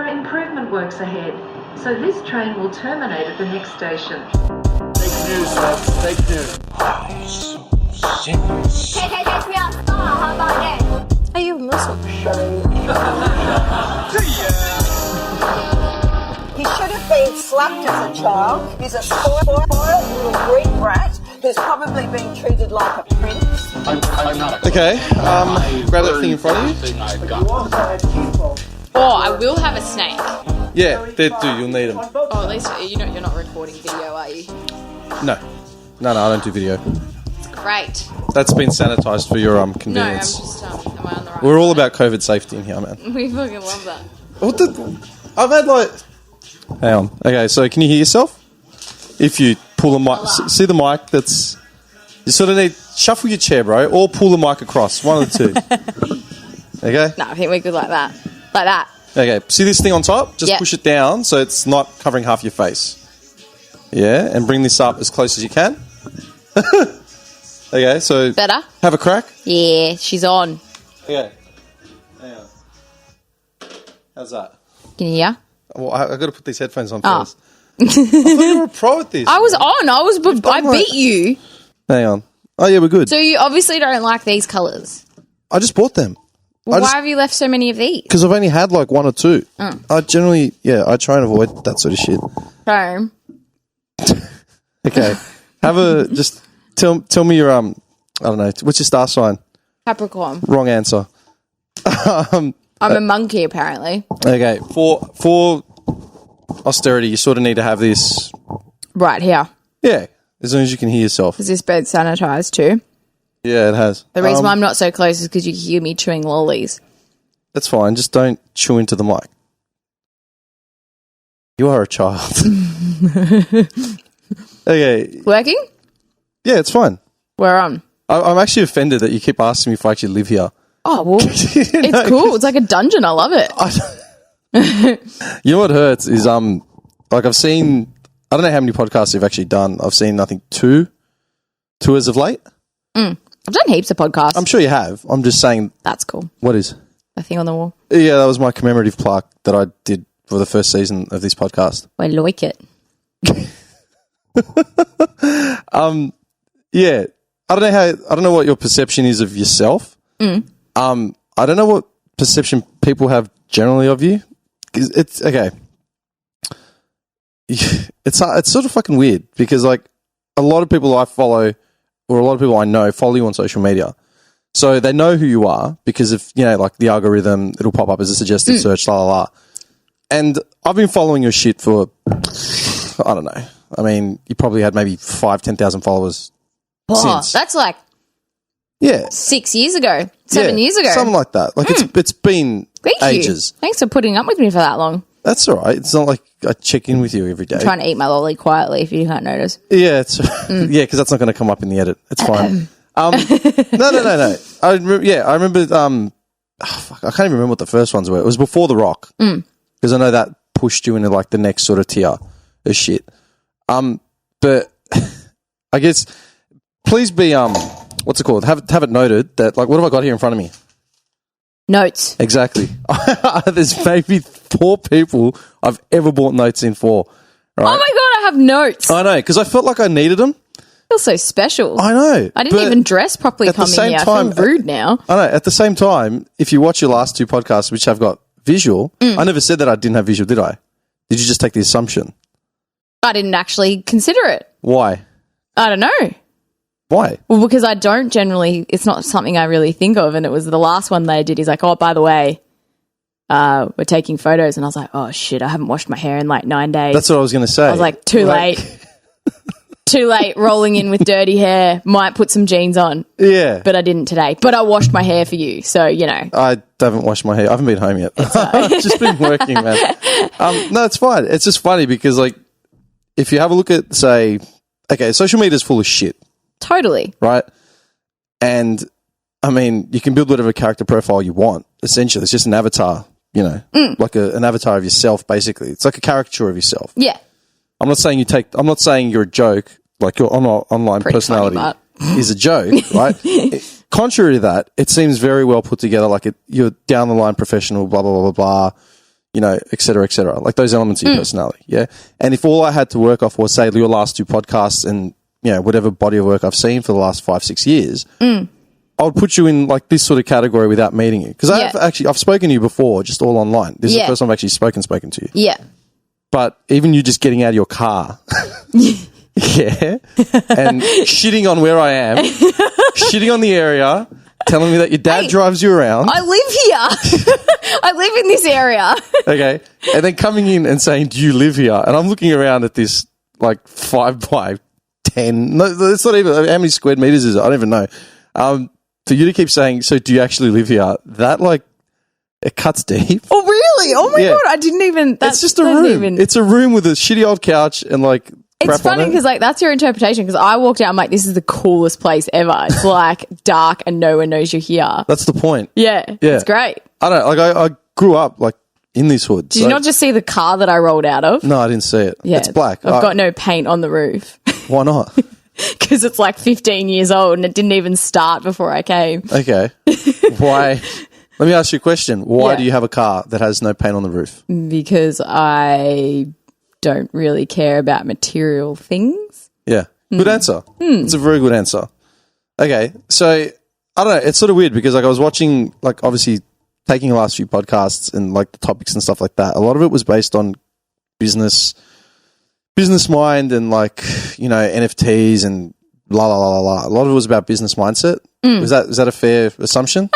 improvement works ahead, so this train will terminate at the next station. Fake news, folks. Fake news. How about that? Are you a Muslim? He should have been slapped as a child. He's a spoiled little Greek brat who's probably been treated like a prince. I'm not a Okay, grab that thing in front of you. But you also had people. Oh, I will have a snake. Yeah, they do. You'll need them. Oh, at least you're not recording video, are you? No, I don't do video. Great. That's been sanitised for your No, I'm convenience. just, am I on the right We're all side? about COVID safety in here, man. We fucking love that. What the? I've had like... Hang on. Okay, so can you hear yourself? If you pull the mic... See the mic that's... You sort of need... Shuffle your chair, bro, or pull the mic across. One of the two. Okay? No, I think we're good like that. Like that. Okay, see this thing on top? Just Yep. push it down so it's not covering half your face. Yeah, and bring this up as close as you can. Okay, so... Better? Have a crack. Yeah, she's on. Okay. Hang on. How's that? Can you hear? Well, I've got to put these headphones on Oh. first. I thought you were a pro at this. I was on. I beat you. Hang on. Oh, yeah, we're good. So you obviously don't like these colours. I just bought them. Well, why have you left so many of these? Because I've only had like one or two. I generally, I try and avoid that sort of shit. So, Okay. Just tell me your, I don't know, what's your star sign? Capricorn. Wrong answer. I'm a monkey, apparently. Okay. For austerity, you sort of need to have this. Right here. Yeah. As long as you can hear yourself. Is this bed sanitised too? Yeah, it has. The reason why I'm not so close is because you can hear me chewing lollies. That's fine. Just don't chew into the mic. You are a child. Okay. Working? Yeah, it's fine. We're on. I'm actually offended that you keep asking me if I actually live here. Oh, well, it's cool. It's like a dungeon. I love it. You know what hurts is, like I've seen, I don't know how many podcasts you've actually done. I've seen, I think, two as of late. I've done heaps of podcasts. I'm sure you have. I'm just saying. That's cool. What is? The thing on the wall. Yeah, that was my commemorative plaque that I did for the first season of this podcast. I like it. Yeah. I don't know what your perception is of yourself. I don't know what perception people have generally of you. It's okay. It's sort of fucking weird because like a lot of people I follow or a lot of people I know follow you on social media. So they know who you are because of, like the algorithm, it'll pop up as a suggested search, la la la. And I've been following your shit for, I don't know. I mean, you probably had maybe 10,000 followers since. That's like 6 years ago, 7 years ago. Something like that. Like it's been ages. Thanks for putting up with me for that long. That's all right. It's not like I check in with you every day. I'm trying to eat my lolly quietly if you can't notice. Yeah, yeah, because that's not going to come up in the edit. It's fine. No. I remember. Fuck, I can't even remember what the first ones were. It was before The Rock because I know that pushed you into like the next sort of tier of shit. But I guess please be what's it called? Have it noted that like what have I got here in front of me? Notes. Exactly. There's maybe 4 people I've ever bought notes in for. Right? Oh my God, I have notes. I know, because I felt like I needed them. I feel so special. I know. I didn't even dress properly coming here. I feel rude now. I know. At the same time, if you watch your last 2 podcasts, which have got visual, I never said that I didn't have visual, did I? Did you just take the assumption? I didn't actually consider it. Why? I don't know. Why? Well, because I don't generally, it's not something I really think of. And it was the last one they did. He's like, oh, by the way, we're taking photos. And I was like, oh, shit, I haven't washed my hair in like 9 days. That's what I was going to say. I was like, too late. Too late, rolling in with dirty hair. Might put some jeans on. Yeah. But I didn't today. But I washed my hair for you. So, I haven't washed my hair. I haven't been home yet. I've just been working, man. No, it's fine. It's just funny because, like, if you have a look at, say, okay, social media is full of shit. Totally. Right? And, I mean, you can build whatever character profile you want, essentially. It's just an avatar, like an avatar of yourself, basically. It's like a caricature of yourself. Yeah. I'm not saying you're a joke, like your online Pretty personality funny, is a joke, right? Contrary to that, it seems very well put together, like you're down the line professional, blah, blah, blah, blah, blah. you know, et cetera, like those elements of your personality. Yeah. And if all I had to work off was, say, your last 2 podcasts and, you know, whatever body of work I've seen for the last 5-6 years, I would put you in like this sort of category without meeting you. Because I've spoken to you before, just all online. This is the first time I've actually spoken to you. Yeah. But even you just getting out of your car, and shitting on where I am, shitting on the area, telling me that your dad drives you around. I live here. I live in this area. Okay. And then coming in and saying, do you live here? And I'm looking around at this like 5 by 10. No, it's not even, how many square meters is it? I don't even know. For you to keep saying, so do you actually live here? That like, it cuts deep. Oh, really? Oh my God. I didn't even. It's just a room. It's a room with a shitty old couch and like, it's funny because like that's your interpretation, because I walked out, I'm like, this is the coolest place ever. It's like dark and no one knows you're here. That's the point. Yeah. It's great. I don't know. Like I grew up like in this hood. Did you not just see the car that I rolled out of? No, I didn't see it. Yeah, it's black. I've got no paint on the roof. Why not? Because it's like 15 years old and it didn't even start before I came. Okay. Why? Let me ask you a question. Why do you have a car that has no paint on the roof? Because I don't really care about material things. Yeah. Good answer. It's a very good answer. Okay. So, I don't know. It's sort of weird because like I was watching, like obviously taking the last few podcasts and like the topics and stuff like that. A lot of it was based on business mind and like, you know, NFTs and blah, blah, blah, blah. A lot of it was about business mindset. Is that a fair assumption?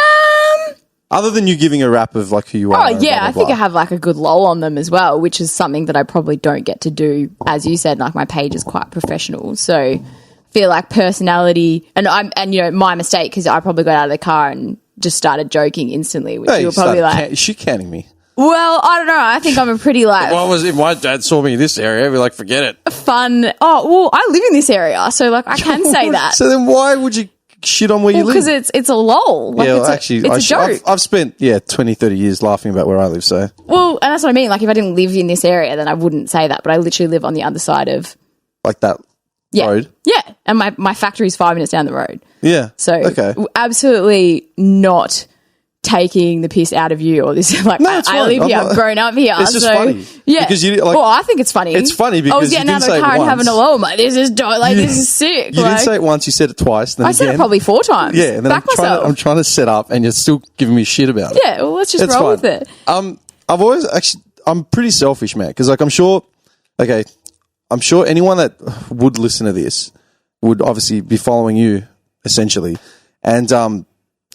Other than you giving a rap of like who you are. Oh, yeah. I think I have like a good lol on them as well, which is something that I probably don't get to do. As you said, like my page is quite professional. So I feel like personality and you know, my mistake, because I probably got out of the car and just started joking instantly, which you were probably like. Is she counting me? Well, I don't know. I think I'm a pretty like. What was if my dad saw me in this area? I'd be like, forget it. Fun. Oh, well, I live in this area. So like I can say that. So then why would you shit on where you live? Because it's a lol. Like, it's a joke. I've spent 20, 30 years laughing about where I live. So well, and that's what I mean. Like if I didn't live in this area, then I wouldn't say that. But I literally live on the other side of like that road. Yeah, and my factory's 5 minutes down the road. Yeah. So okay. Absolutely not taking the piss out of you or this. Like no, I live here. I've grown up here. It's just funny. Yeah. Because you like. Well, I think it's funny. It's funny because I was getting out of the car and having a lol. Like this is this is sick. You didn't say it once. You said it twice. Then I said it probably 4 times. Yeah. And then I'm trying to set up, and you're still giving me shit about it. Yeah. Well, let's just roll with it. I'm pretty selfish, man. Because like I'm sure anyone that would listen to this would obviously be following you essentially, and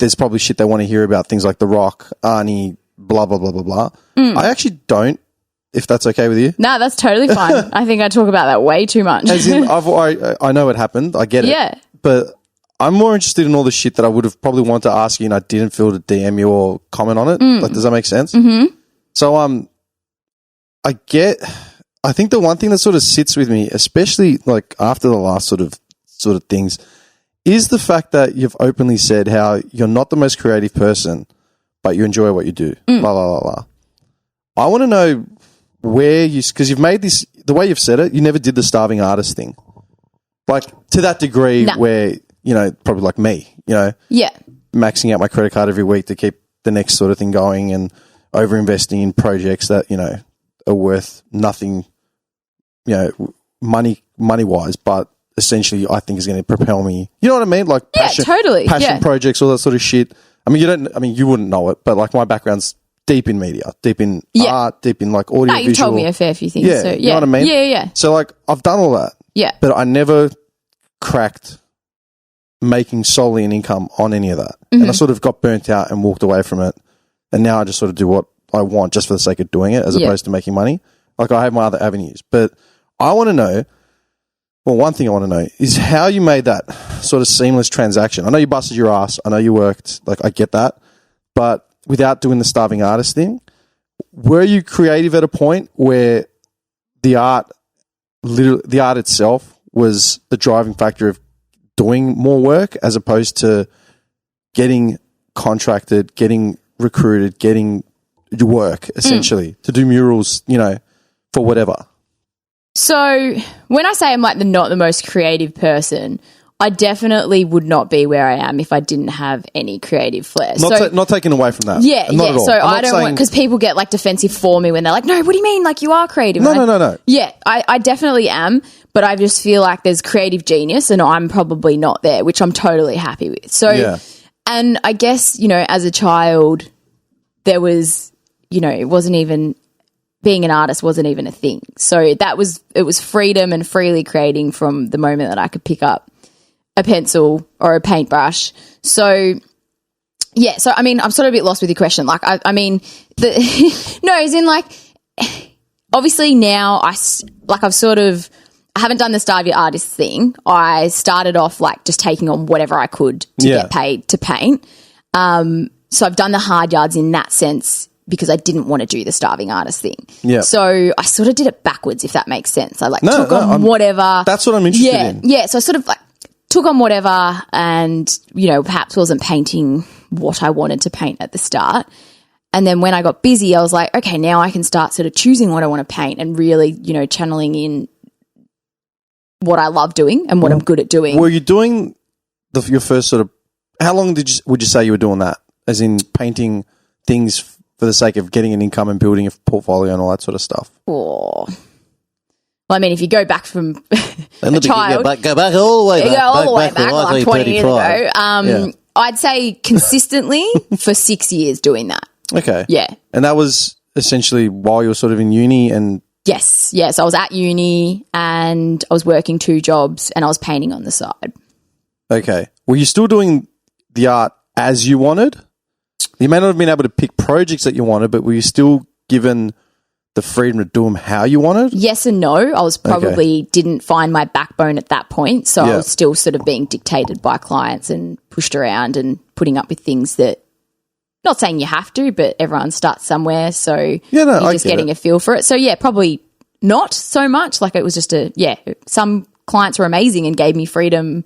there's probably shit they want to hear about, things like The Rock, Arnie, blah, blah, blah, blah, blah. I actually don't, if that's okay with you. No, that's totally fine. I think I talk about that way too much. As in, I know it happened. I get it. Yeah. But I'm more interested in all the shit that I would have probably wanted to ask you and I didn't feel to DM you or comment on it. Like, does that make sense? Mm-hmm. So, I think the one thing that sort of sits with me, especially like after the last sort of things, is the fact that you've openly said how you're not the most creative person, but you enjoy what you do. Blah, blah, blah, blah. I want to know where because you've made this, the way you've said it, you never did the starving artist thing. Like to that degree where, you know, probably like me, you know, maxing out my credit card every week to keep the next sort of thing going and over-investing in projects that, you know, are worth nothing, you know, money-wise, but essentially I think is going to propel me. You know what I mean? Like passion projects, all that sort of shit. I mean, you wouldn't know it, but like my background's deep in media, deep in art, deep in like audio. You told me a fair few things. Yeah, so, you know what I mean? Yeah. So like I've done all that. Yeah. But I never cracked making solely an income on any of that. Mm-hmm. And I sort of got burnt out and walked away from it. And now I just sort of do what I want just for the sake of doing it as opposed to making money. Like I have my other avenues. But I want to know, well, one thing I want to know is how you made that sort of seamless transaction. I know you busted your ass. I know you worked. Like I get that. But without doing the starving artist thing, were you creative at a point where the art itself was the driving factor of doing more work as opposed to getting contracted, getting recruited, getting work essentially to do murals, you know, for whatever? So when I say I'm like not the most creative person, I definitely would not be where I am if I didn't have any creative flair. Not taking away from that. Yeah, Not at all. So I'm I not don't saying- want, because people get like defensive for me when they're like, no, what do you mean? Like, you are creative. No, And no. Yeah, I definitely am, but I just feel like there's creative genius and I'm probably not there, which I'm totally happy with. So, Yeah. and I guess, as a child, there was, it wasn't even, being an artist wasn't even a thing. So it was freedom and freely creating from the moment that I could pick up a pencil or a paintbrush. So, yeah. So, I mean, I'm sort of a bit lost with your question. Like, I mean, no, as in like, obviously now I haven't done the Starve Your Artist thing. I started off like just taking on whatever I could to get paid to paint. So I've done the hard yards in that sense because I didn't want to do the starving artist thing. Yeah. So I sort of did it backwards, if that makes sense. I took on whatever. That's what I'm interested in. Yeah. So I sort of like took on whatever and, perhaps wasn't painting what I wanted to paint at the start. And then when I got busy, I was like, okay, now I can start sort of choosing what I want to paint and really, channeling in what I love doing and what I'm good at doing. Were you doing your first sort of, how long would you say you were doing that? As in painting things for the sake of getting an income and building a portfolio and all that sort of stuff? Oh. Well, I mean, if you go back from a child. Go back all the way back. Go all the way back, like 20 years ago. Yeah. I'd say consistently for 6 years doing that. Okay. Yeah. And that was essentially while you were sort of in uni and... Yes. I was at uni and I was working 2 jobs and I was painting on the side. Okay. Were you still doing the art as you wanted? You may not have been able to pick projects that you wanted, but were you still given the freedom to do them how you wanted? Yes and no. I was probably didn't find my backbone at that point. So I was still sort of being dictated by clients and pushed around and putting up with things that, not saying you have to, but everyone starts somewhere. So you're just getting a feel for it. So yeah, probably not so much. Like it was just some clients were amazing and gave me freedom,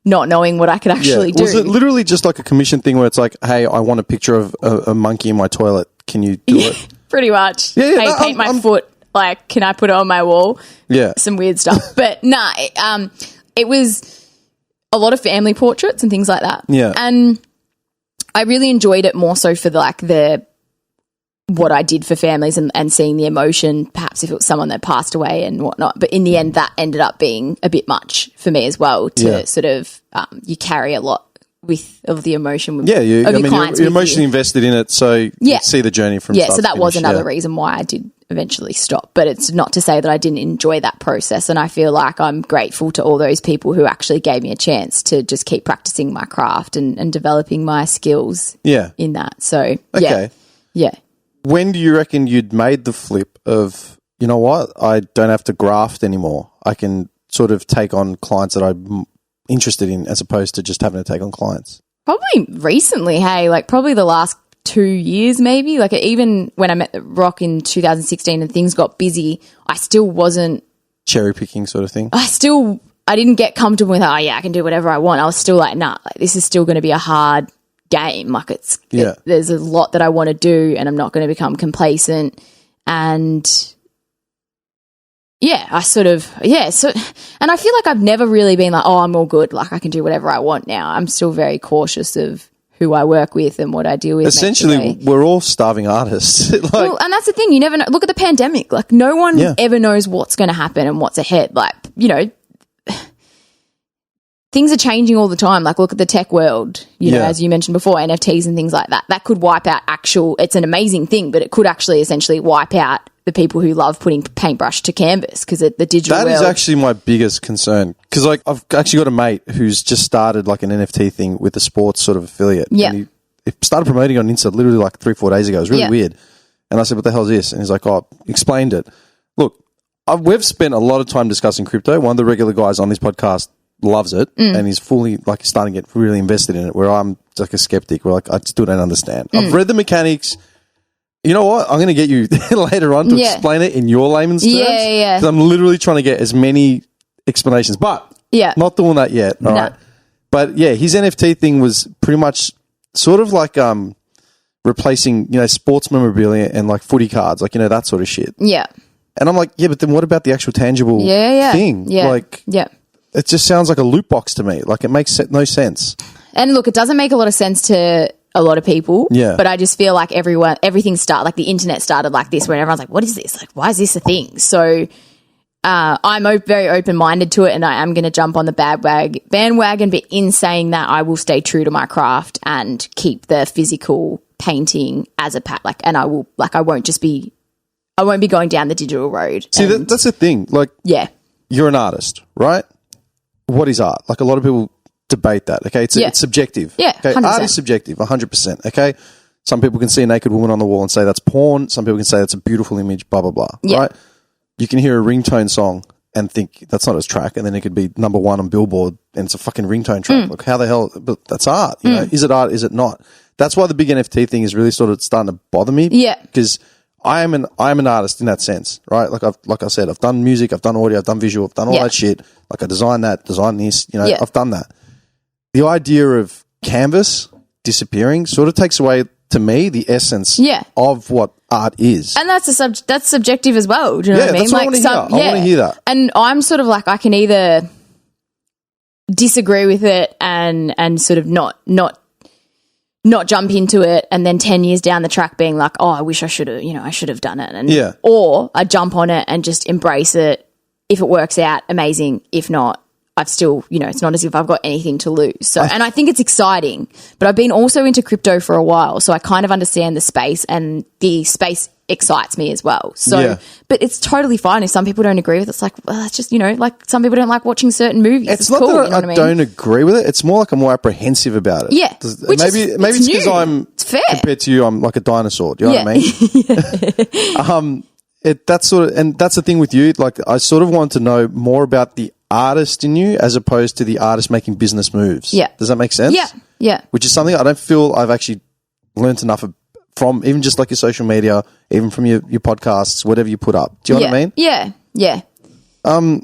not knowing what I could actually do. Was it literally just like a commission thing where it's like, hey, I want a picture of a monkey in my toilet. Can you do it? Pretty much. Yeah, hey, paint my foot. Like, can I put it on my wall? Yeah. Some weird stuff. But it was a lot of family portraits and things like that. Yeah. And I really enjoyed it more so for what I did for families and seeing the emotion, perhaps if it was someone that passed away and whatnot. But in the end, that ended up being a bit much for me as well to sort of, you carry a lot of the emotion. You're emotionally invested in it, so you see the journey from start so to that finish, was another reason why I did eventually stop. But it's not to say that I didn't enjoy that process, and I feel like I'm grateful to all those people who actually gave me a chance to just keep practicing my craft and developing my skills in that. So, yeah. When do you reckon you'd made the flip of, you know what, I don't have to graft anymore. I can sort of take on clients that I'm interested in as opposed to just having to take on clients? Probably recently, probably the last 2 years maybe. Like even when I met the Rock in 2016 and things got busy, I still wasn't... Cherry picking sort of thing? I didn't get comfortable with, I can do whatever I want. I was still like, this is still going to be a hard game. Like there's a lot that I want to do and I'm not going to become complacent. And and I feel like I've never really been like, I'm all good. Like I can do whatever I want now. I'm still very cautious of who I work with and what I deal with. Essentially, we're all starving artists. And that's the thing. You never know. Look at the pandemic. Like no one ever knows what's going to happen and what's ahead. Like, things are changing all the time. Like look at the tech world, as you mentioned before, NFTs and things like that. That could wipe out it's an amazing thing, but it could actually essentially wipe out the people who love putting paintbrush to canvas because the digital world. That is actually my biggest concern because I've actually got a mate who's just started like an NFT thing with a sports sort of affiliate. Yeah. And he started promoting on Insta literally like 3-4 days ago. It was really weird. And I said, what the hell is this? And he's like, explained it. Look, we've spent a lot of time discussing crypto. One of the regular guys on this podcast loves it and he's fully like starting to get really invested in it where I'm like a skeptic where like I still don't understand. I've read the mechanics. You know what? I'm going to get you later on to explain it in your layman's terms. Yeah. Because I'm literally trying to get as many explanations, but not doing that yet. All right. But his NFT thing was pretty much sort of like replacing, sports memorabilia and like footy cards, like, that sort of shit. Yeah. And I'm like, but then what about the actual tangible thing? Yeah. Like, it just sounds like a loot box to me. Like it makes no sense. And look, it doesn't make a lot of sense to a lot of people. Yeah. But I just feel like everything started, like the internet started like this, where everyone's like, what is this? Like, why is this a thing? So I'm very open-minded to it, and I am going to jump on the bandwagon, but in saying that, I will stay true to my craft and keep the physical painting as a and I won't be going down the digital road. See, that's the thing. Like, yeah, you're an artist, right? What is art? Like a lot of people debate that. Okay, it's subjective. Yeah, okay? 100%. Art is subjective, 100%. Okay, some people can see a naked woman on the wall and say that's porn. Some people can say that's a beautiful image. Blah blah blah. Yeah. Right? You can hear a ringtone song and think that's not a track, and then it could be number one on Billboard, and it's a fucking ringtone track. Like, how the hell? But that's art. You know, is it art? Is it not? That's why the big NFT thing is really sort of starting to bother me. Yeah, because I am an artist in that sense, right? Like I said, I've done music, I've done audio, I've done visual, I've done all that shit. Like I designed this, you know, I've done that. The idea of canvas disappearing sort of takes away, to me, the essence of what art is. and that's subjective as well. Do you know what I mean? That's what I want to hear. I want to hear that. And I'm sort of like, I can either disagree with it and sort of not jump into it, and then 10 years down the track being like, oh, I wish I should have done it. Or I jump on it and just embrace it. If it works out, amazing. If not, I've still, it's not as if I've got anything to lose. So, and I think it's exciting, but I've been also into crypto for a while, so I kind of understand the space, and the space excites me as well. So, but it's totally fine if some people don't agree with it. It's like, well, that's just, like some people don't like watching certain movies. It's it's not cool, that you know what I mean? don't agree with it. It's more like I'm more apprehensive about it. Yeah. Maybe it's because it's fair. compared to you, I'm like a dinosaur. Do you know what I mean? That's the thing with you. Like, I sort of want to know more about the artist in you as opposed to the artist making business moves. Yeah. Does that make sense? Yeah. Yeah. Which is something I don't feel I've actually learnt enough from, even just like your social media, even from your podcasts, whatever you put up. Do you know what I mean? Yeah. Yeah. I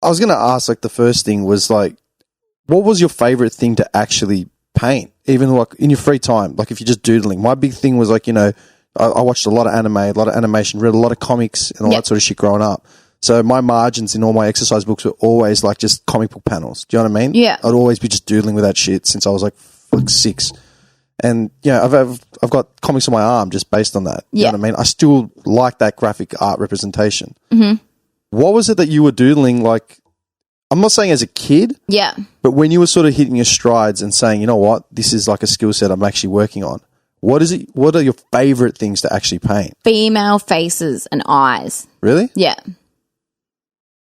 was going to ask, like, the first thing was, like, what was your favorite thing to actually paint, even like in your free time? Like, if you're just doodling. My big thing was, like, I watched a lot of anime, a lot of animation, read a lot of comics and all that sort of shit growing up. So my margins in all my exercise books were always like just comic book panels. Do you know what I mean? Yeah. I'd always be just doodling with that shit since I was like 6. And I've got comics on my arm just based on that. You know what I mean? I still like that graphic art representation. Mm-hmm. What was it that you were doodling, like, I'm not saying as a kid, but when you were sort of hitting your strides and saying, you know what, this is like a skill set I'm actually working on. What is it? What are your favorite things to actually paint? Female faces and eyes. Really? Yeah.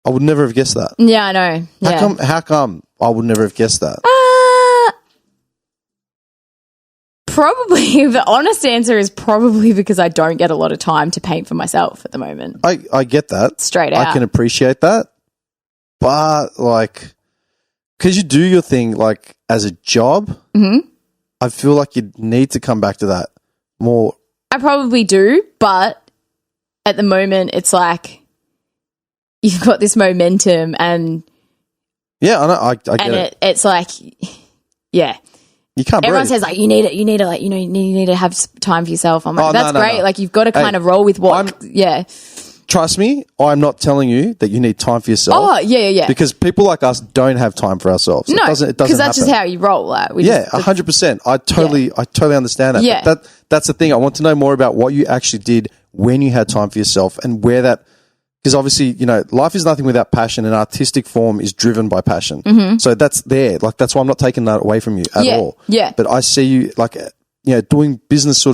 I would never have guessed that. Yeah, I know. Yeah. How come I would never have guessed that? Probably, the honest answer is probably because I don't get a lot of time to paint for myself at the moment. I get that. Straight out. I can appreciate that. But, like, because you do your thing, like, as a job, I feel like you need to come back to that more. I probably do, but at the moment it's like you've got this momentum and yeah, I know, I get it. It's like, yeah. You can't Everyone breathe. says like you need it, like you need to have time for yourself. I'm like, that's no, great. no. Like, you've got to kind of roll with what. Trust me, I'm not telling you that you need time for yourself. Oh, yeah. Because people like us don't have time for ourselves. No, it doesn't because that's happen. just how you roll. Like, 100%. I totally understand that. Yeah. But that's the thing. I want to know more about what you actually did when you had time for yourself and where that. Because obviously, life is nothing without passion, and artistic form is driven by passion. Mm-hmm. So that's there. Like, that's why I'm not taking that away from you at all. Yeah. But I see you, like, doing business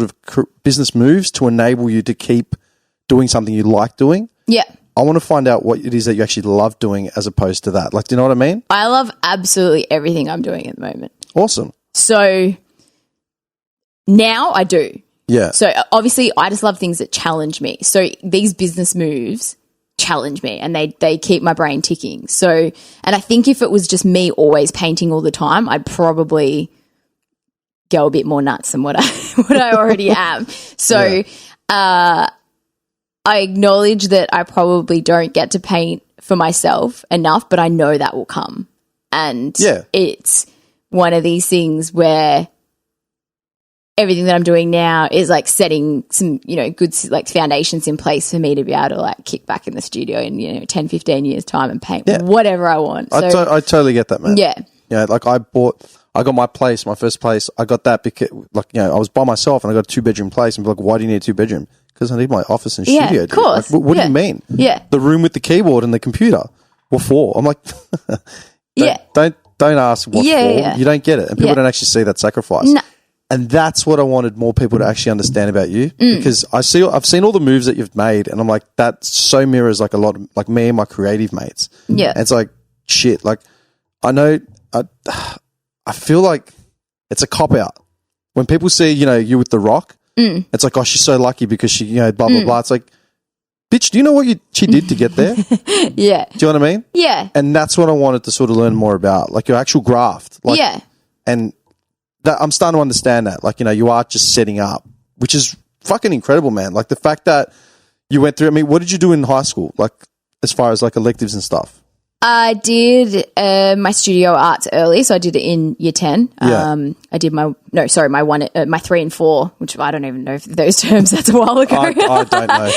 business moves to enable you to keep doing something you like doing. Yeah. I want to find out what it is that you actually love doing as opposed to that. Like, do you know what I mean? I love absolutely everything I'm doing at the moment. Awesome. So now I do. Yeah. So obviously I just love things that challenge me. So these business moves challenge me and they keep my brain ticking. So, and I think if it was just me always painting all the time, I'd probably go a bit more nuts than what I already am. So, I acknowledge that I probably don't get to paint for myself enough, but I know that will come. And it's one of these things where everything that I'm doing now is like setting some, good like foundations in place for me to be able to like kick back in the studio in, 10, 15 years time and paint whatever I want. So, I totally get that, man. Yeah. Like I got my place, my first place. I got that because I was by myself and I got a 2-bedroom place and be like, why do you need a 2-bedroom? Because I need my office and studio. Yeah, of course. Like, what do you mean? Yeah. The room with the keyboard and the computer. What for? I'm like, don't ask what for. Yeah. You don't get it. And people don't actually see that sacrifice. No. And that's what I wanted more people to actually understand about you, because I've seen all the moves that you've made, and I'm like, that so mirrors like a lot of like me and my creative mates. Yeah. And it's like, shit, like I know, I feel like it's a cop out when people see, you with The Rock. It's like, oh, she's so lucky because she, blah, blah, blah. It's like, bitch, do you know what she did to get there? Yeah. Do you know what I mean? Yeah. And that's what I wanted to sort of learn more about, like your actual graft. Like, yeah. And that I'm starting to understand that, like, you are just setting up, which is fucking incredible, man. Like the fact that you went through, I mean, what did you do in high school? Like as far as like electives and stuff? I did my studio arts early, so I did it in year 10. Yeah. I did my 3 and 4, which I don't even know if those terms, that's a while ago. I don't know.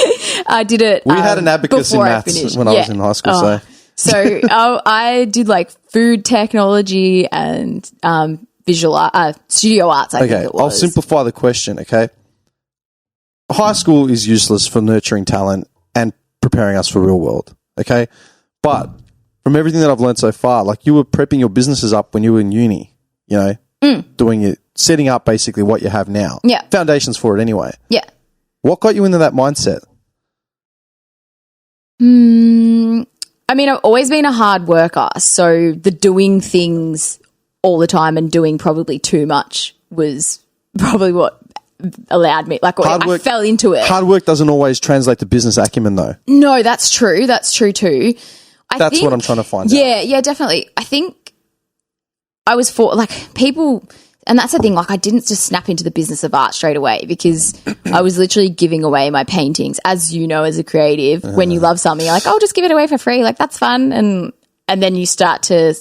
I did it. We had an abacus in maths when I was in high school, So I did like food technology and visual art, studio arts, I think it was. I'll simplify the question, okay? High school is useless for nurturing talent and preparing us for real world, okay? But from everything that I've learned so far, like you were prepping your businesses up when you were in uni, doing it, setting up basically what you have now. Yeah. Foundations for it anyway. Yeah. What got you into that mindset? I mean, I've always been a hard worker, so the doing things all the time and doing probably too much was probably what allowed me, like I fell into it. Hard work doesn't always translate to business acumen though. No, that's true. That's true too. That's what I'm trying to find out. Yeah, definitely. I think I was people, and that's the thing, like I didn't just snap into the business of art straight away because I was literally giving away my paintings. As you know, as a creative, when you love something, you're like, oh, just give it away for free. Like that's fun. And then you start to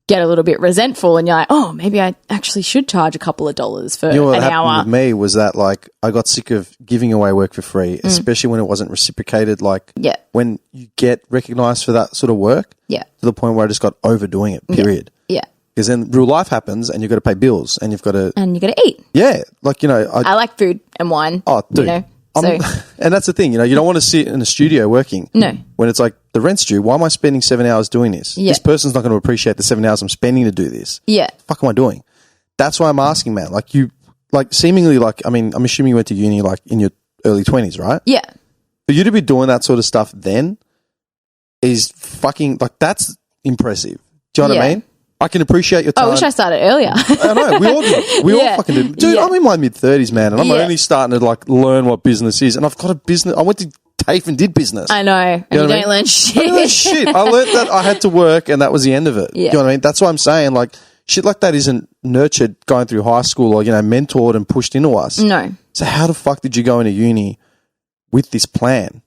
get a little bit resentful and you're like, oh, maybe I actually should charge a couple of dollars for an hour. What happened with me was that like I got sick of giving away work for free, especially when it wasn't reciprocated. Like when you get recognized for that sort of work, to the point where I just got overdoing it, period. Yeah. Because then real life happens and you've got to pay bills and you've got to... And you've got to eat. Yeah. Like, I like food and wine. Oh, dude. And that's the thing, you don't want to sit in a studio working. No. When it's like, the rent's due, why am I spending 7 hours doing this? Yeah. This person's not going to appreciate the 7 hours I'm spending to do this. Yeah. What the fuck am I doing? That's why I'm asking, man. Like seemingly I mean, I'm assuming you went to uni like in your early 20s, right? Yeah. For you to be doing that sort of stuff then is fucking, like, that's impressive. Do you know what I mean? I can appreciate your time. I wish I started earlier. I know. We all do. We all fucking do. Dude, I'm in my mid-30s, man, and I'm only starting to, like, learn what business is. And I've got a business. I went to TAFE and did business. I know. And you don't learn shit. I didn't learn shit. I learned that I had to work, and that was the end of it. Yeah. You know what I mean? That's what I'm saying. Like, shit like that isn't nurtured going through high school or, mentored and pushed into us. No. So how the fuck did you go into uni with this plan,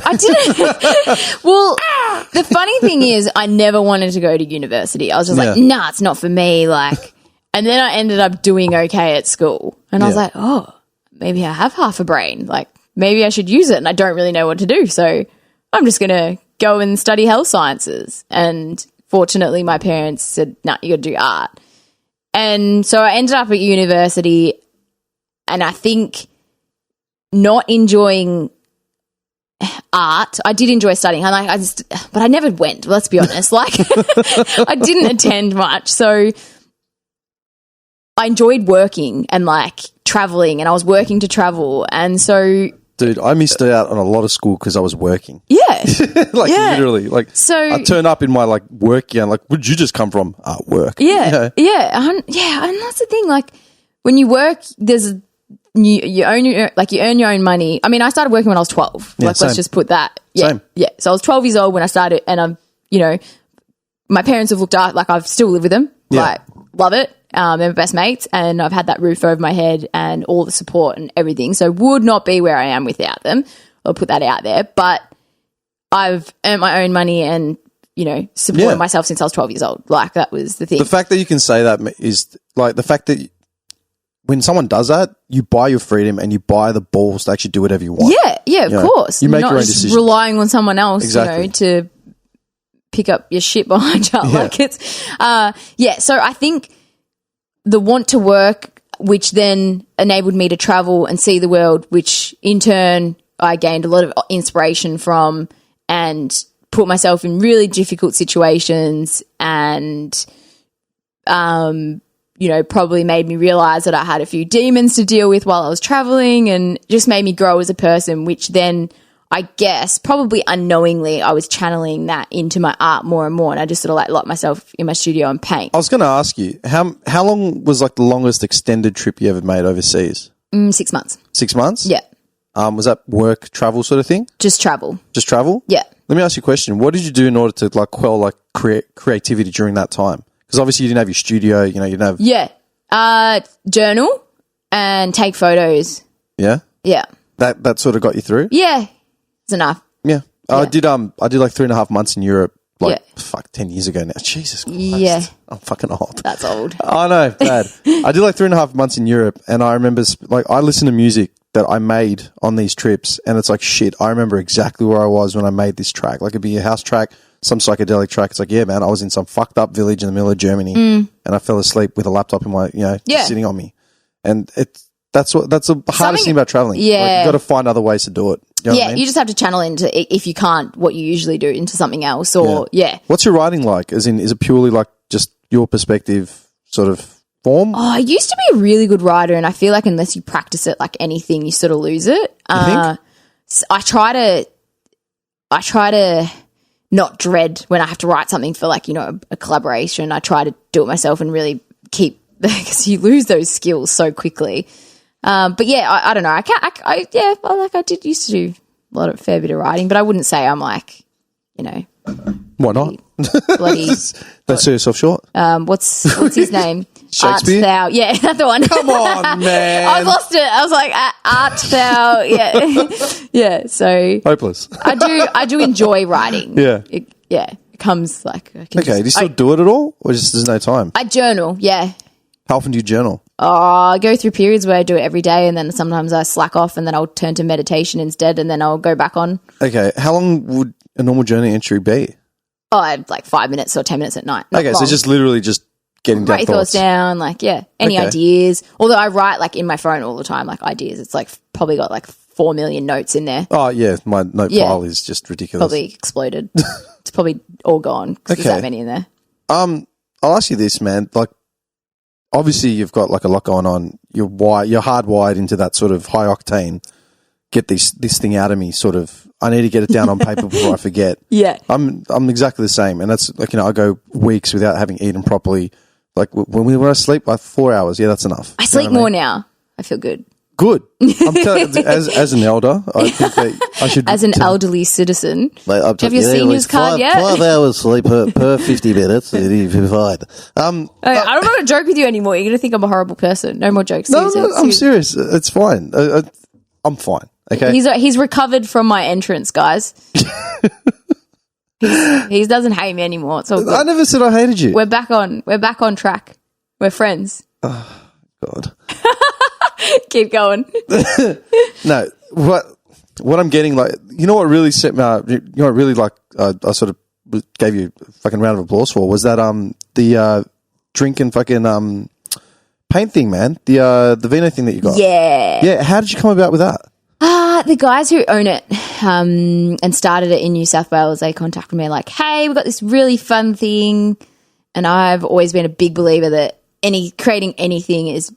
I didn't. Well, the funny thing is I never wanted to go to university. I was just like, nah, it's not for me. Like, and then I ended up doing okay at school. And I was like, oh, maybe I have half a brain. Like, maybe I should use it. And I don't really know what to do. So I'm just going to go and study health sciences. And fortunately, my parents said, nah, you got to do art. And so I ended up at university, and I think not enjoying art. I did enjoy studying, but I never went. Let's be honest. Like, I didn't attend much, so I enjoyed working and like traveling, and I was working to travel, and so. Dude, I missed out on a lot of school because I was working. Yeah, literally. Like, so I turn up in my like work gear. Like, where'd you just come from? Work. Yeah, yeah, and that's the thing. Like, when you work, there's. You earn your own money. I mean, I started working when I was 12. Yeah, let's just put that. Yeah, same. Yeah. So I was 12 years old when I started, and I'm, my parents have looked after. Like, I've still lived with them. Yeah. Like, love it. They're my best mates, and I've had that roof over my head and all the support and everything. So would not be where I am without them. I'll put that out there. But I've earned my own money and supporting myself since I was 12 years old. Like, that was the thing. The fact that you can say that is like the fact that when someone does that, you buy your freedom and you buy the balls to actually do whatever you want. Yeah, of course. You make Not your own just decisions. relying on someone else, Exactly. to pick up your shit behind you. Yeah. Like, it's, so I think the want to work, which then enabled me to travel and see the world, which in turn I gained a lot of inspiration from and put myself in really difficult situations and, probably made me realize that I had a few demons to deal with while I was traveling and just made me grow as a person, which then I guess probably unknowingly I was channeling that into my art more and more. And I just sort of like locked myself in my studio and paint. I was going to ask you, how long was like the longest extended trip you ever made overseas? 6 months. 6 months? Yeah. Was that work, travel sort of thing? Just travel. Just travel? Yeah. Let me ask you a question. What did you do in order to like quell like creativity during that time? Because obviously you didn't have your studio, you didn't have... Yeah. Journal and take photos. Yeah? Yeah. That sort of got you through? Yeah. It's enough. Yeah. I did like 3.5 months in Europe, 10 years ago now. Jesus Christ. Yeah. I'm fucking old. That's old. I know, bad. I did like 3.5 months in Europe, and I remember I listened to music that I made on these trips, and it's like shit. I remember exactly where I was when I made this track. Like, it'd be a house track, some psychedelic track. It's like, yeah, man, I was in some fucked up village in the middle of Germany, and I fell asleep with a laptop in my, sitting on me, and that's the hardest thing about traveling. Yeah, like, you got to find other ways to do it. You know what I mean? You just have to channel into, if you can't, what you usually do, into something else. Or What's your writing like? As in, is it purely like just your perspective sort of form? Oh, I used to be a really good writer, and I feel like unless you practice it like anything, you sort of lose it. Think? So I try to not dread when I have to write something for like, a collaboration. I try to do it myself and really keep, because you lose those skills so quickly. But yeah, I don't know. I did used to do a fair bit of writing, but I wouldn't say I'm like, Why not? bloody. Don't sell yourself short. What's his name? Shakespeare? Art thou? Yeah, that's the one. Come on, man. I lost it. I was like, art thou? Yeah, yeah. So Hopeless. I do enjoy writing. Yeah. It comes like. Okay, do you still do it at all, or just there's no time? I journal. Yeah. How often do you journal? I go through periods where I do it every day, and then sometimes I slack off, and then I'll turn to meditation instead, and then I'll go back on. Okay, how long would a normal journal entry be? Oh, like 5 minutes or 10 minutes at night. Not Okay, long. so just literally just getting down Write your thoughts down, any Okay. ideas. Although I write like in my phone all the time, like ideas. It's like probably got like 4 million notes in there. Oh yeah, my note Yeah. file is just ridiculous. Probably exploded. It's probably all gone because there's Okay. that many in there. I'll ask you this, man. Like, obviously you've got like a lot going on. You're hardwired into that sort of high octane. Get this thing out of me, sort of. I need to get it down on paper before I forget. Yeah. I'm exactly the same, and that's like I go weeks without having eaten properly. Like when I sleep, like 4 hours. Yeah, that's enough. I sleep more now. I feel good. Good. I'm telling you, as an elder, I think that I should. As an elderly citizen, Have your seniors card yet? 5 hours sleep per 50 minutes. And you'll be fine. I'm not going to joke with you anymore. You're going to think I'm a horrible person. No more jokes. No, I'm serious. It's fine. I'm fine. Okay. He's recovered from my entrance, guys. He doesn't hate me anymore. It's all good. I never said I hated you. We're back on track. We're friends. God. Keep going. No, what I'm getting, like, what really set me up, what really, like, I sort of gave you a fucking round of applause for was that the drink and fucking paint thing, man. The vino thing that you got. Yeah. How did you come about with that? The guys who own it and started it in New South Wales, they contacted me like, hey, we've got this really fun thing. And I've always been a big believer that creating anything is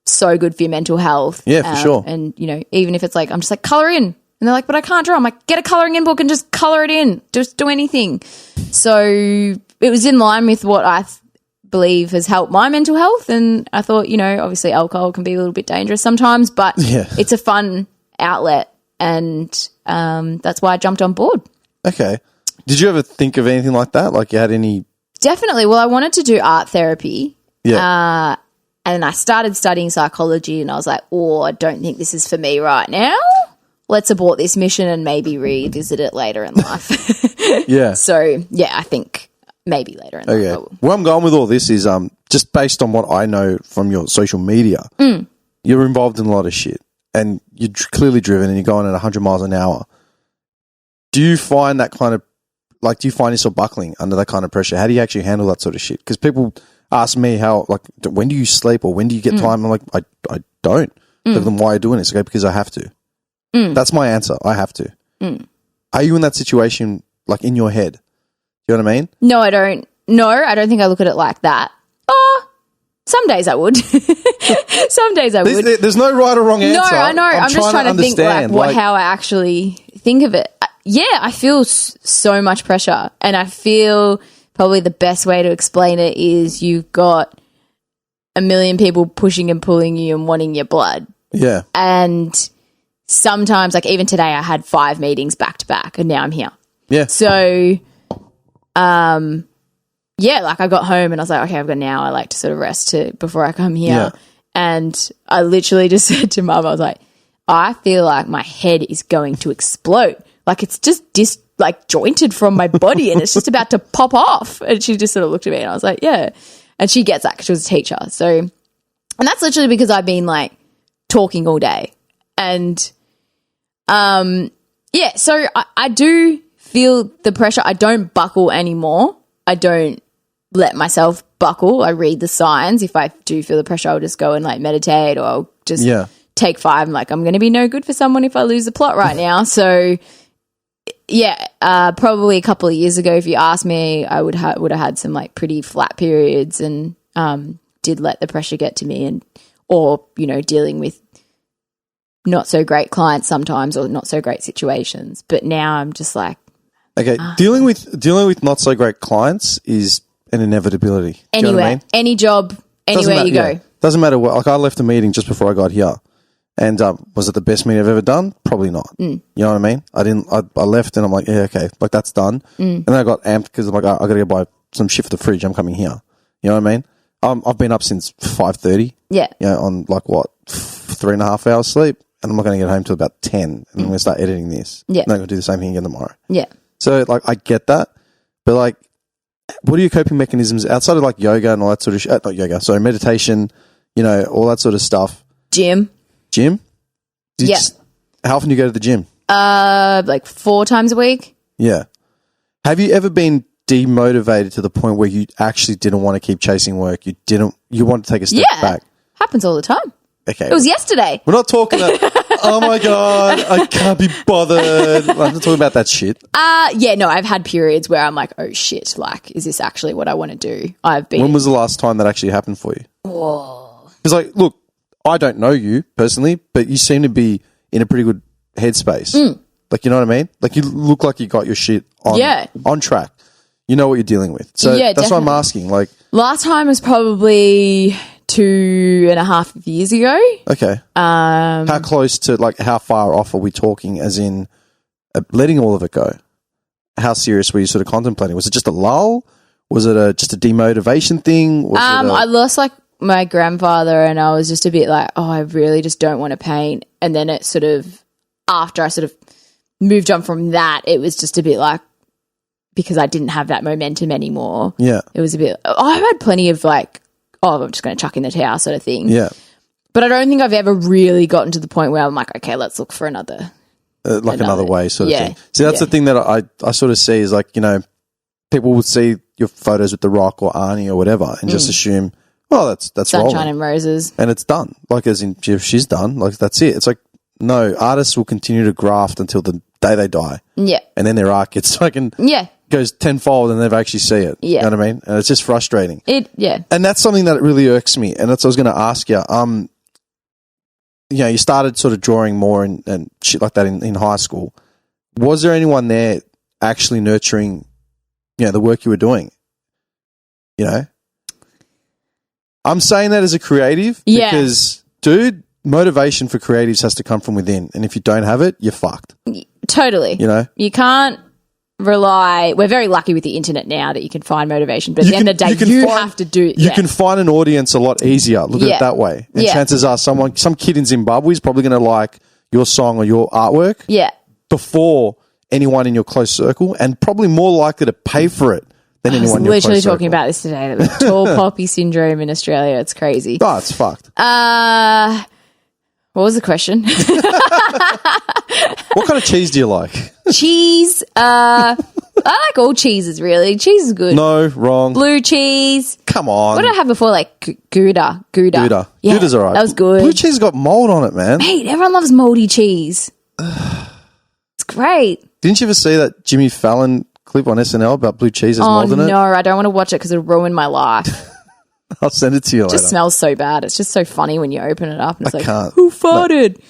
so good for your mental health. Yeah, for sure. And, even if it's like, I'm just like, colour in. And they're like, but I can't draw. I'm like, get a colouring in book and just colour it in. Just do anything. So it was in line with what I believe has helped my mental health. And I thought, obviously alcohol can be a little bit dangerous sometimes, but it's a fun outlet. And that's why I jumped on board. Okay. Did you ever think of anything like that? Like you had any... Definitely. Well, I wanted to do art therapy. Yeah. And I started studying psychology and I was like, I don't think this is for me right now. let's abort this mission and maybe revisit it later in life. Yeah. So, yeah, I think maybe later in life. I Okay. will. Where I'm going with all this is just based on what I know from your social media. You're involved in a lot of shit, and you're clearly driven, and you're going at 100 miles an hour. Do you find that kind of do you find yourself buckling under that kind of pressure? How do you actually handle that sort of shit? Because people ask me when do you sleep or when do you get time? I'm like, I don't. Then why are you doing this? Okay, because I have to. That's my answer. I have to. Are you in that situation in your head? You know what I mean? No, I don't. No, I don't think I look at it like that. Oh, some days I would. Some days I would. There's no right or wrong answer. No, I know. I'm just trying to think how I actually think of it. Yeah, I feel so much pressure, and I feel probably the best way to explain it is you've got a million people pushing and pulling you and wanting your blood. Yeah. And sometimes, even today, I had 5 meetings back to back, and now I'm here. Yeah. So, I got home and I was like, okay, I've got an hour. I like to sort of rest before I come here. Yeah. And I literally just said to Mum, I was like, I feel like my head is going to explode. It's just jointed from my body and it's just about to pop off. And she just sort of looked at me and I was like, yeah. And she gets that because she was a teacher. So, and that's literally because I've been talking all day. And, so I do feel the pressure. I don't buckle anymore. I don't let myself buckle. I read the signs. If I do feel the pressure, I'll just go and meditate, or I'll just take 5. I'm going to be no good for someone if I lose the plot right now. So, probably a couple of years ago, if you asked me, I would have had some pretty flat periods, and did let the pressure get to me, or dealing with not so great clients sometimes, or not so great situations. But now I'm just okay, dealing with not so great clients is an inevitability. Anywhere, you know what I mean? any job, anywhere you go. Doesn't matter what. I left a meeting just before I got here, and was it the best meeting I've ever done? Probably not. You know what I mean? I left and I'm like, yeah, okay, that's done. And then I got amped because I'm like, I got to go buy some shit for the fridge. I'm coming here. You know what I mean? I've been up since 5:30. Yeah. On 3.5 hours sleep, and I'm not going to get home till about 10, and I'm going to start editing this. Yeah. And I'm going to do the same thing again tomorrow. Yeah. So I get that, but what are your coping mechanisms outside of yoga and all that sort of shit? Not yoga, sorry, meditation, all that sort of stuff. Gym? Yeah. How often do you go to the gym? 4 times a week. Yeah. Have you ever been demotivated to the point where you actually didn't want to keep chasing work? You want to take a step back? Happens all the time. Okay. It was yesterday. We're not talking oh my God, I can't be bothered. I'm not talking about that shit. I've had periods where I'm like, oh shit, is this actually what I want to do? When was the last time that actually happened for you? Because look, I don't know you personally, but you seem to be in a pretty good headspace. You know what I mean? You look like you got your shit on track. You know what you're dealing with. So that's why I'm asking. Last time was probably 2.5 years ago. Okay. How close to how far off are we talking? As in letting all of it go. How serious were you sort of contemplating? Was it just a lull? Was it just a demotivation thing? I lost my grandfather, and I was just a bit I really just don't want to paint. And then it sort of, after I sort of moved on from that, it was just a bit because I didn't have that momentum anymore. Yeah. It was a bit, I've had plenty of I'm just going to chuck in the towel sort of thing. Yeah. But I don't think I've ever really gotten to the point where I'm okay, let's look for another. Another way sort of thing. See, that's the thing that I sort of see is people will see your photos with The Rock or Arnie or whatever and just assume, well, that's Sunshine rolling. and Roses. And it's done. As in, if she's done, that's it. It's no, artists will continue to graft until the day they die. Yeah. And then their art gets goes tenfold and they never actually see it. Yeah. You know what I mean? And it's just frustrating. And that's something that really irks me. And that's what I was going to ask you. You started sort of drawing more and shit like that in high school. Was there anyone there actually nurturing, the work you were doing? I'm saying that as a creative because, dude, motivation for creatives has to come from within. And if you don't have it, you're fucked. Totally. You can't rely. We're very lucky with the internet now that you can find motivation, but at the end of the day, you have to do. You can find an audience a lot easier. Look at it that way. And chances are, some kid in Zimbabwe is probably going to like your song or your artwork Yeah. before anyone in your close circle, and probably more likely to pay for it than I was anyone in your literally close talking circle. about this today. The tall poppy syndrome in Australia. It's crazy. Oh, it's fucked. What was the question? What kind of cheese do you like? Cheese. I like all cheeses, really. Cheese is good. No, wrong. Blue cheese. Come on. What did I have before? Like Gouda. Gouda. Yeah, Gouda's all right. That was good. Blue cheese got mold on it, man. Mate, everyone loves moldy cheese. It's great. Didn't you ever see that Jimmy Fallon clip on SNL about blue cheese has Oh, mold in it? no, I don't want to watch it because it'll ruin my life. I'll send it to you It later. just smells so bad. It's just so funny when you open it up and it's like, can't. who farted?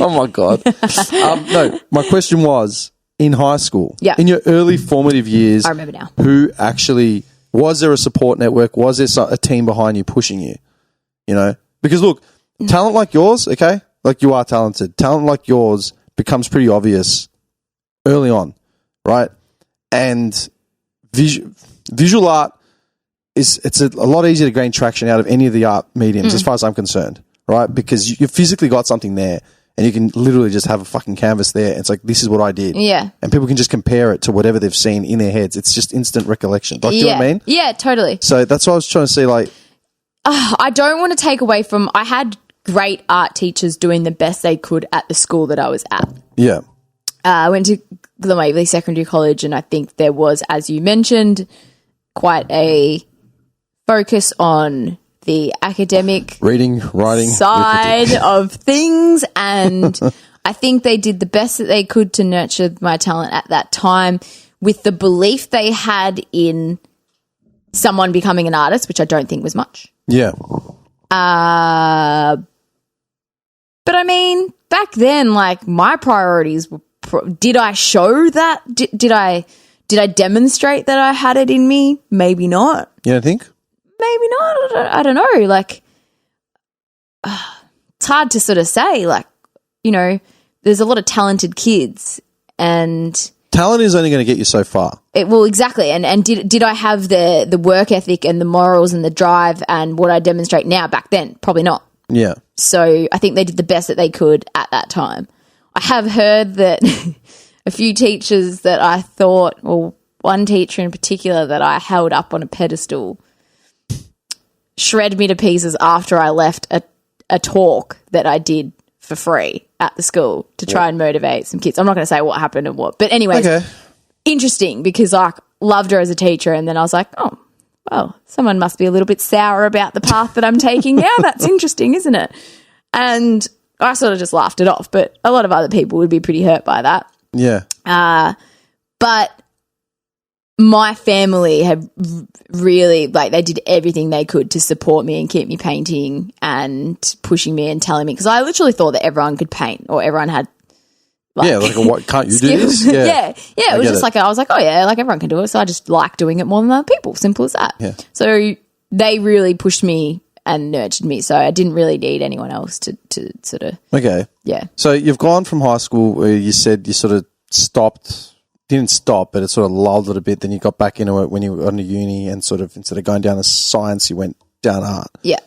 Oh, my God. No, my question was, in high school, Yeah. in your early formative years, I remember now. who actually, was there a support network? Was there a team behind you pushing you? You know? Because, look, talent like yours, okay? Like you are talented. Talent like yours becomes pretty obvious early on, right? And visual art it's a lot easier to gain traction out of any of the art mediums as far as I'm concerned, right? Because you've physically got something there and you can literally just have a fucking canvas there. It's like, this is what I did. Yeah. And people can just compare it to whatever they've seen in their heads. It's just instant recollection. Like, do you know what I mean? Yeah, totally. So that's what I was trying to say, like, I don't want to take away from, I had great art teachers doing the best they could at the school that I was at. yeah. I went to the Waverley Secondary College and I think there was, as you mentioned, quite a focus on the academic Reading, writing, side of things, and I think they did the best that they could to nurture my talent at that time with the belief they had in someone becoming an artist, which I don't think was much. Yeah. But I mean, back then, like, my priorities were did I show that? Did I demonstrate that I had it in me? Maybe not. You don't think? Maybe not. I don't know. Like, it's hard to sort of say. Like, you know, there's a lot of talented kids, and Talent is only going to get you so far. well, exactly. And did I have the work ethic and the morals and the drive and what I demonstrate now back then? Probably not. Yeah. So I think they did the best that they could at that time. I have heard that a few teachers that I thought, or one teacher in particular that I held up on a pedestal, shred me to pieces after I left a talk that I did for free at the school to try and motivate some kids. I'm not going to say what happened and what, but anyways, Okay. interesting because I loved her as a teacher, and then I was like, oh, well, someone must be a little bit sour about the path that I'm taking now. That's interesting, isn't it? And I sort of just laughed it off, but a lot of other people would be pretty hurt by that. Yeah. But my family have really, like, they did everything they could to support me and keep me painting and pushing me and telling me, because I literally thought that everyone could paint or everyone had, like, Yeah, like, what, can't you do skills. this? Yeah. It was get just it. like, I was like, oh yeah, like everyone can do it. So I just like doing it more than other people. Simple as that. Yeah. So they really pushed me and nurtured me. So I didn't really need anyone else to sort of, Okay. yeah. So you've gone from high school where you said you sort of didn't stop, but it sort of lulled it a bit. Then you got back into it when you were on the uni and sort of, instead of going down to science, you went down art. Yeah.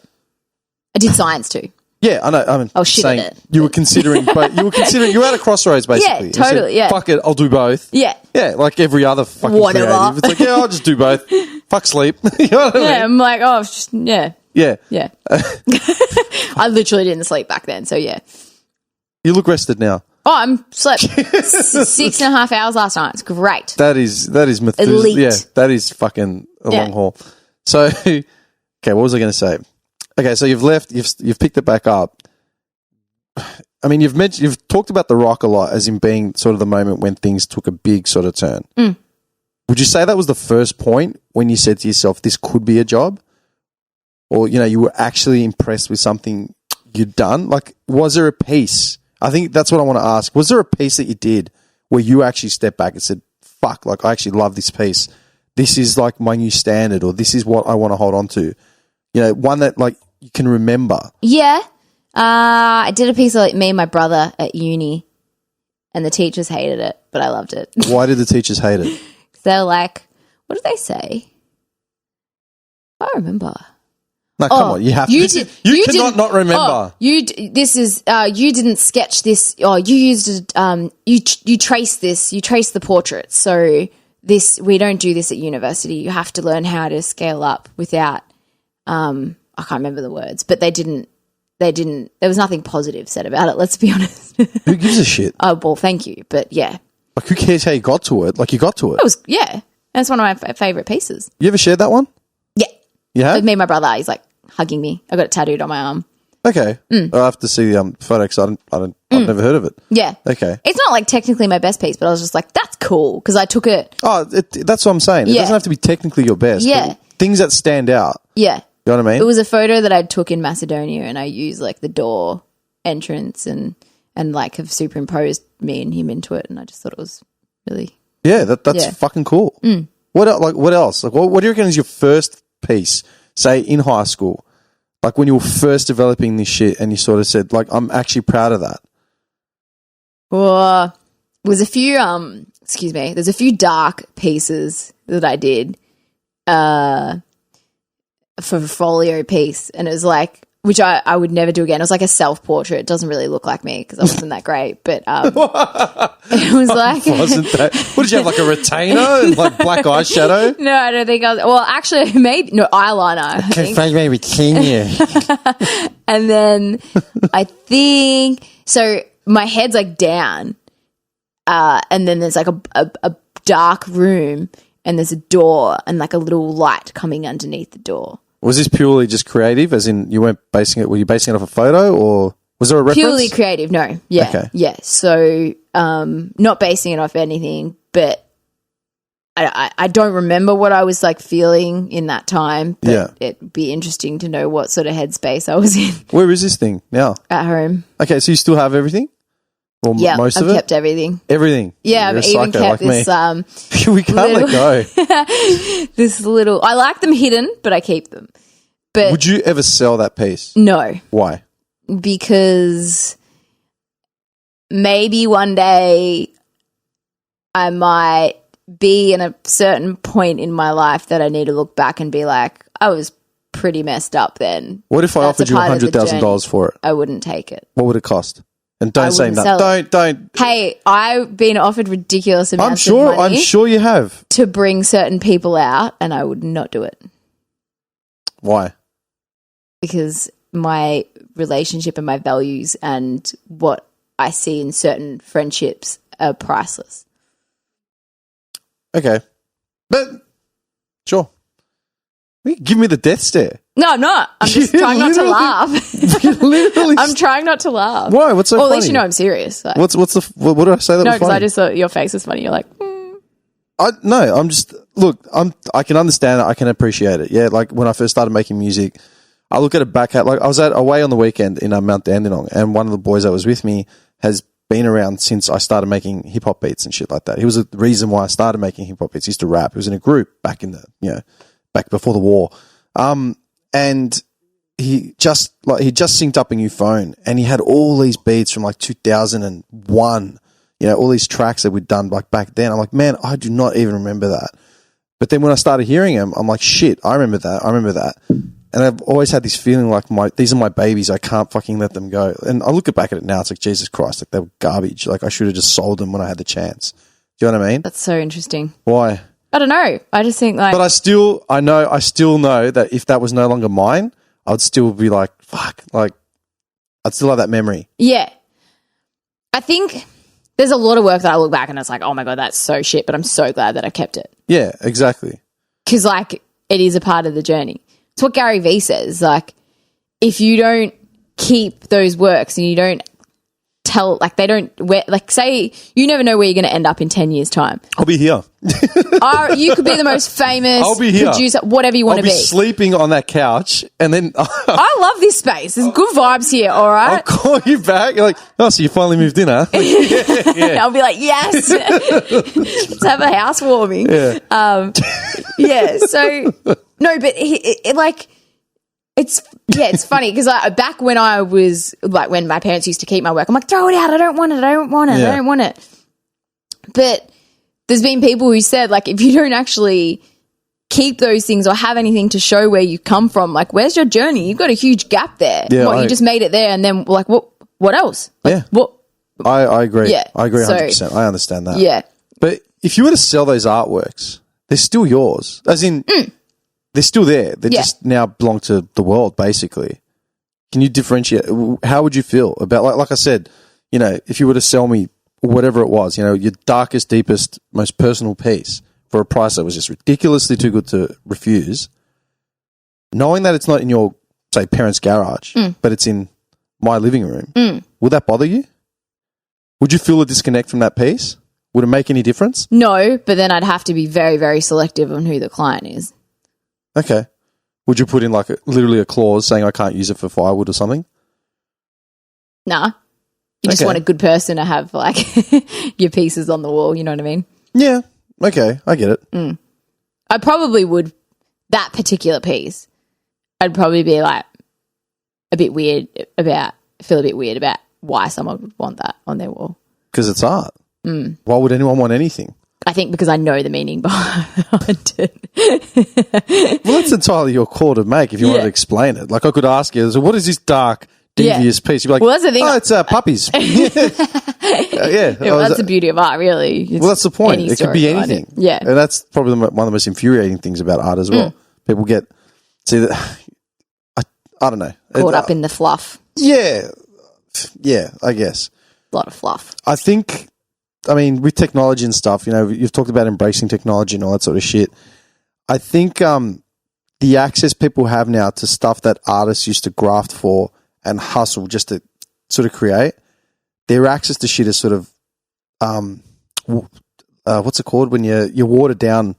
I did science too. Yeah, I know. I mean, Oh, shit at saying it. you were considering, but you were at a crossroads basically. Yeah, totally, You said, yeah. Fuck it, I'll do both. Yeah. Yeah, like every other fucking Whatever. creative. It's like, yeah, I'll just do both. Fuck sleep. You know what I mean? Yeah. I'm like, oh, it's just, yeah. Yeah. Yeah. I literally didn't sleep back then. So yeah. You look rested now. Oh, I'm slept 6.5 hours last night. It's great. That is Methuselah. Elite. Yeah, that is fucking a Yeah. long haul. So, okay, what was I going to say? Okay, so you've left, you've picked it back up. I mean, you've talked about The Rock a lot as in being sort of the moment when things took a big sort of turn. Would you say that was the first point when you said to yourself, this could be a job? Or, you know, you were actually impressed with something you'd done? Like, was there a piece? I think that's what I want to ask. Was there a piece that you did where you actually stepped back and said, fuck, like, I actually love this piece. This is like my new standard, or this is what I want to hold on to. You know, one that like you can remember. Yeah. I did a piece of like me and my brother at uni, and the teachers hated it, but I loved it. Why did the teachers hate it? They're like, what did they say? I don't remember. No, come on. You have to. You cannot not remember. You didn't sketch this. Oh, you used you traced this. You traced the portraits. So we don't do this at university. You have to learn how to scale up without. I can't remember the words, but they didn't. There was nothing positive said about it. Let's be honest. Who gives a shit? Oh well, thank you, but yeah. Like, who cares how you got to it? Like, you got to it. That's one of my favorite pieces. You ever shared that one? Yeah. You have? With me and my brother. He's like hugging me. I got it tattooed on my arm. Okay. I'll have to see the photo because I've never heard of it. Yeah. Okay. It's not like technically my best piece, but I was just like, that's cool because I took it. Oh, that's what I'm saying. It doesn't have to be technically your best. Yeah. Things that stand out. Yeah. You know what I mean? It was a photo that I took in Macedonia and I used like the door entrance and like have superimposed me and him into it, and I just thought it was really that's fucking cool. What else? Like, what do you reckon is your first piece, say in high school, like when you were first developing this shit and you sort of said, like, I'm actually proud of that? Well, there's a few there's a few dark pieces that I did for a folio piece, and it was like, which I would never do again. It was like a self-portrait. It doesn't really look like me because I wasn't that great, but it was like... Wasn't that? What, did you have, like a retainer and like black eyeshadow? No, I don't think I was... Well, actually, maybe... No, eyeliner, I think. my retainer. And then I think... So my head's like down, and then there's like a dark room, and there's a door and like a little light coming underneath the door. Was this purely just creative, as in you weren't were you basing it off a photo, or was there a reference? Purely creative, no. Yeah. Okay. Yeah. So not basing it off anything, but I don't remember what I was like feeling in that time. But it'd be interesting to know what sort of headspace I was in. Where is this thing now? At home. Okay, so you still have everything? Or most of it? I've kept everything. Everything? Yeah, You're I've a even psycho kept like this we can't let go. this little... I like them hidden, but I keep them. But would you ever sell that piece? No. Why? Because maybe one day I might be in a certain point in my life that I need to look back and be like, I was pretty messed up then. What if I offered you $100,000 for it? I wouldn't take it. What would it cost? And don't say no. Don't. Hey, I've been offered ridiculous amounts of money. I'm sure you have. To bring certain people out, and I would not do it. Why? Because my relationship and my values and what I see in certain friendships are priceless. Okay. But, sure. Give me the death stare. No, I'm not. I'm just trying not to laugh. Literally. I'm trying not to laugh. Why? What's so funny? Well, at least you know I'm serious. Like. What did I say that was funny? No, because I just thought your face was funny. You're like, I can understand it. I can appreciate it. Yeah, like when I first started making music, I look at it back at, like, I was away on the weekend in Mount Dandenong, and one of the boys that was with me has been around since I started making hip hop beats and shit like that. He was the reason why I started making hip hop beats. He used to rap. He was in a group back before the war. And he just synced up a new phone, and he had all these beats from like 2001, all these tracks that we'd done like back then. I'm like, man, I do not even remember that. But then when I started hearing them, I'm like, shit, I remember that. And I've always had this feeling like these are my babies. I can't fucking let them go. And I look back at it now, it's like, Jesus Christ, like they were garbage. Like I should have just sold them when I had the chance. Do you know what I mean? That's so interesting. Why? I don't know. I just think like... But I still know that if that was no longer mine, I would still be like, fuck, like I'd still have that memory. Yeah. I think there's a lot of work that I look back and it's like, oh my God, that's so shit, but I'm so glad that I kept it. Yeah, exactly. Because like it is a part of the journey. It's what Gary Vee says. Like if you don't keep those works and you don't tell, like they don't, like say you never know where you're going to end up in 10 years time. I'll be here. You could be the most famous I'll be here. producer, whatever you want to be. I'll be sleeping on that couch and then... I love this space. There's good vibes here, all right? I'll call you back. You're like, oh, so you finally moved in, huh? Like, yeah. I'll be like, yes. Let's have a housewarming. Yeah. Yeah, so... No, but it's funny because back when I was like when my parents used to keep my work, I'm like, throw it out. I don't want it. But there's been people who said like if you don't actually keep those things or have anything to show where you come from. Like, where's your journey? You've got a huge gap there. Yeah, you just made it there, and then like, what else? Like, Yeah. What? I agree. Yeah. I agree So- 100%. I understand that. Yeah. But if you were to sell those artworks, they're still yours. As in, they're still there. They Yeah. just now belong to the world, basically. Can you differentiate? How would you feel about, like I said, you know, if you were to sell me whatever it was, you know, your darkest, deepest, most personal piece for a price that was just ridiculously too good to refuse, knowing that it's not in your, say, parents' garage, but it's in my living room, would that bother you? Would you feel a disconnect from that piece? Would it make any difference? No, but then I'd have to be very, very selective on who the client is. Okay. Would you put in like literally a clause saying I can't use it for firewood or something? Nah. You just Okay. want a good person to have like your pieces on the wall, you know what I mean? Yeah. Okay. I get it. I probably would, that particular piece, I'd probably be like feel a bit weird about why someone would want that on their wall. Because it's art. Why would anyone want anything? I think because I know the meaning behind it. Well, that's entirely your call to make if you wanted to explain it. Like I could ask you, so what is this dark, devious piece? You'd be like, Well, that's the thing. oh, it's puppies. Yeah. Well, that's the beauty of art, really. It's Well, that's the point. any It could story be behind anything. it. Yeah. And that's probably one of the most infuriating things about art as well. People get, see that, I don't know. Caught up in the fluff. Yeah. Yeah, I guess. A lot of fluff. I think, I mean, with technology and stuff, you know, you've talked about embracing technology and all that sort of shit. I think the access people have now to stuff that artists used to graft for and hustle just to sort of create, their access to shit is sort of, what's it called when you're watered down,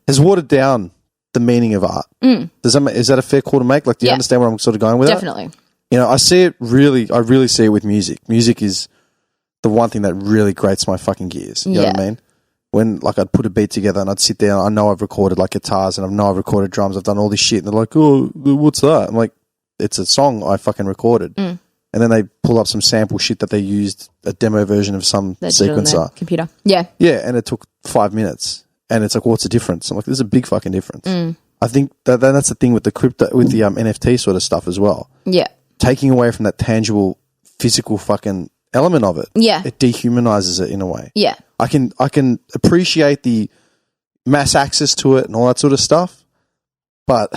has watered down the meaning of art. Is that a fair call to make? Like, do you understand where I'm sort of going with Definitely. that? You know, I really see it with music. Music is the one thing that really grates my fucking gears. You know what I mean? When, like, I'd put a beat together and I'd sit down, I know I've recorded, like, guitars and I know I've recorded drums, I've done all this shit, and they're like, oh, what's that? I'm like, it's a song I fucking recorded. And then they pull up some sample shit that they used, a demo version of some sequencer. Computer. Yeah. Yeah, and it took 5 minutes. And it's like, what's the difference? I'm like, there's a big fucking difference. I think that's the thing with the crypto, with the NFT sort of stuff as well. Yeah. Taking away from that tangible, physical fucking element of it. Yeah. It dehumanizes it in a way. Yeah. I can appreciate the mass access to it and all that sort of stuff. But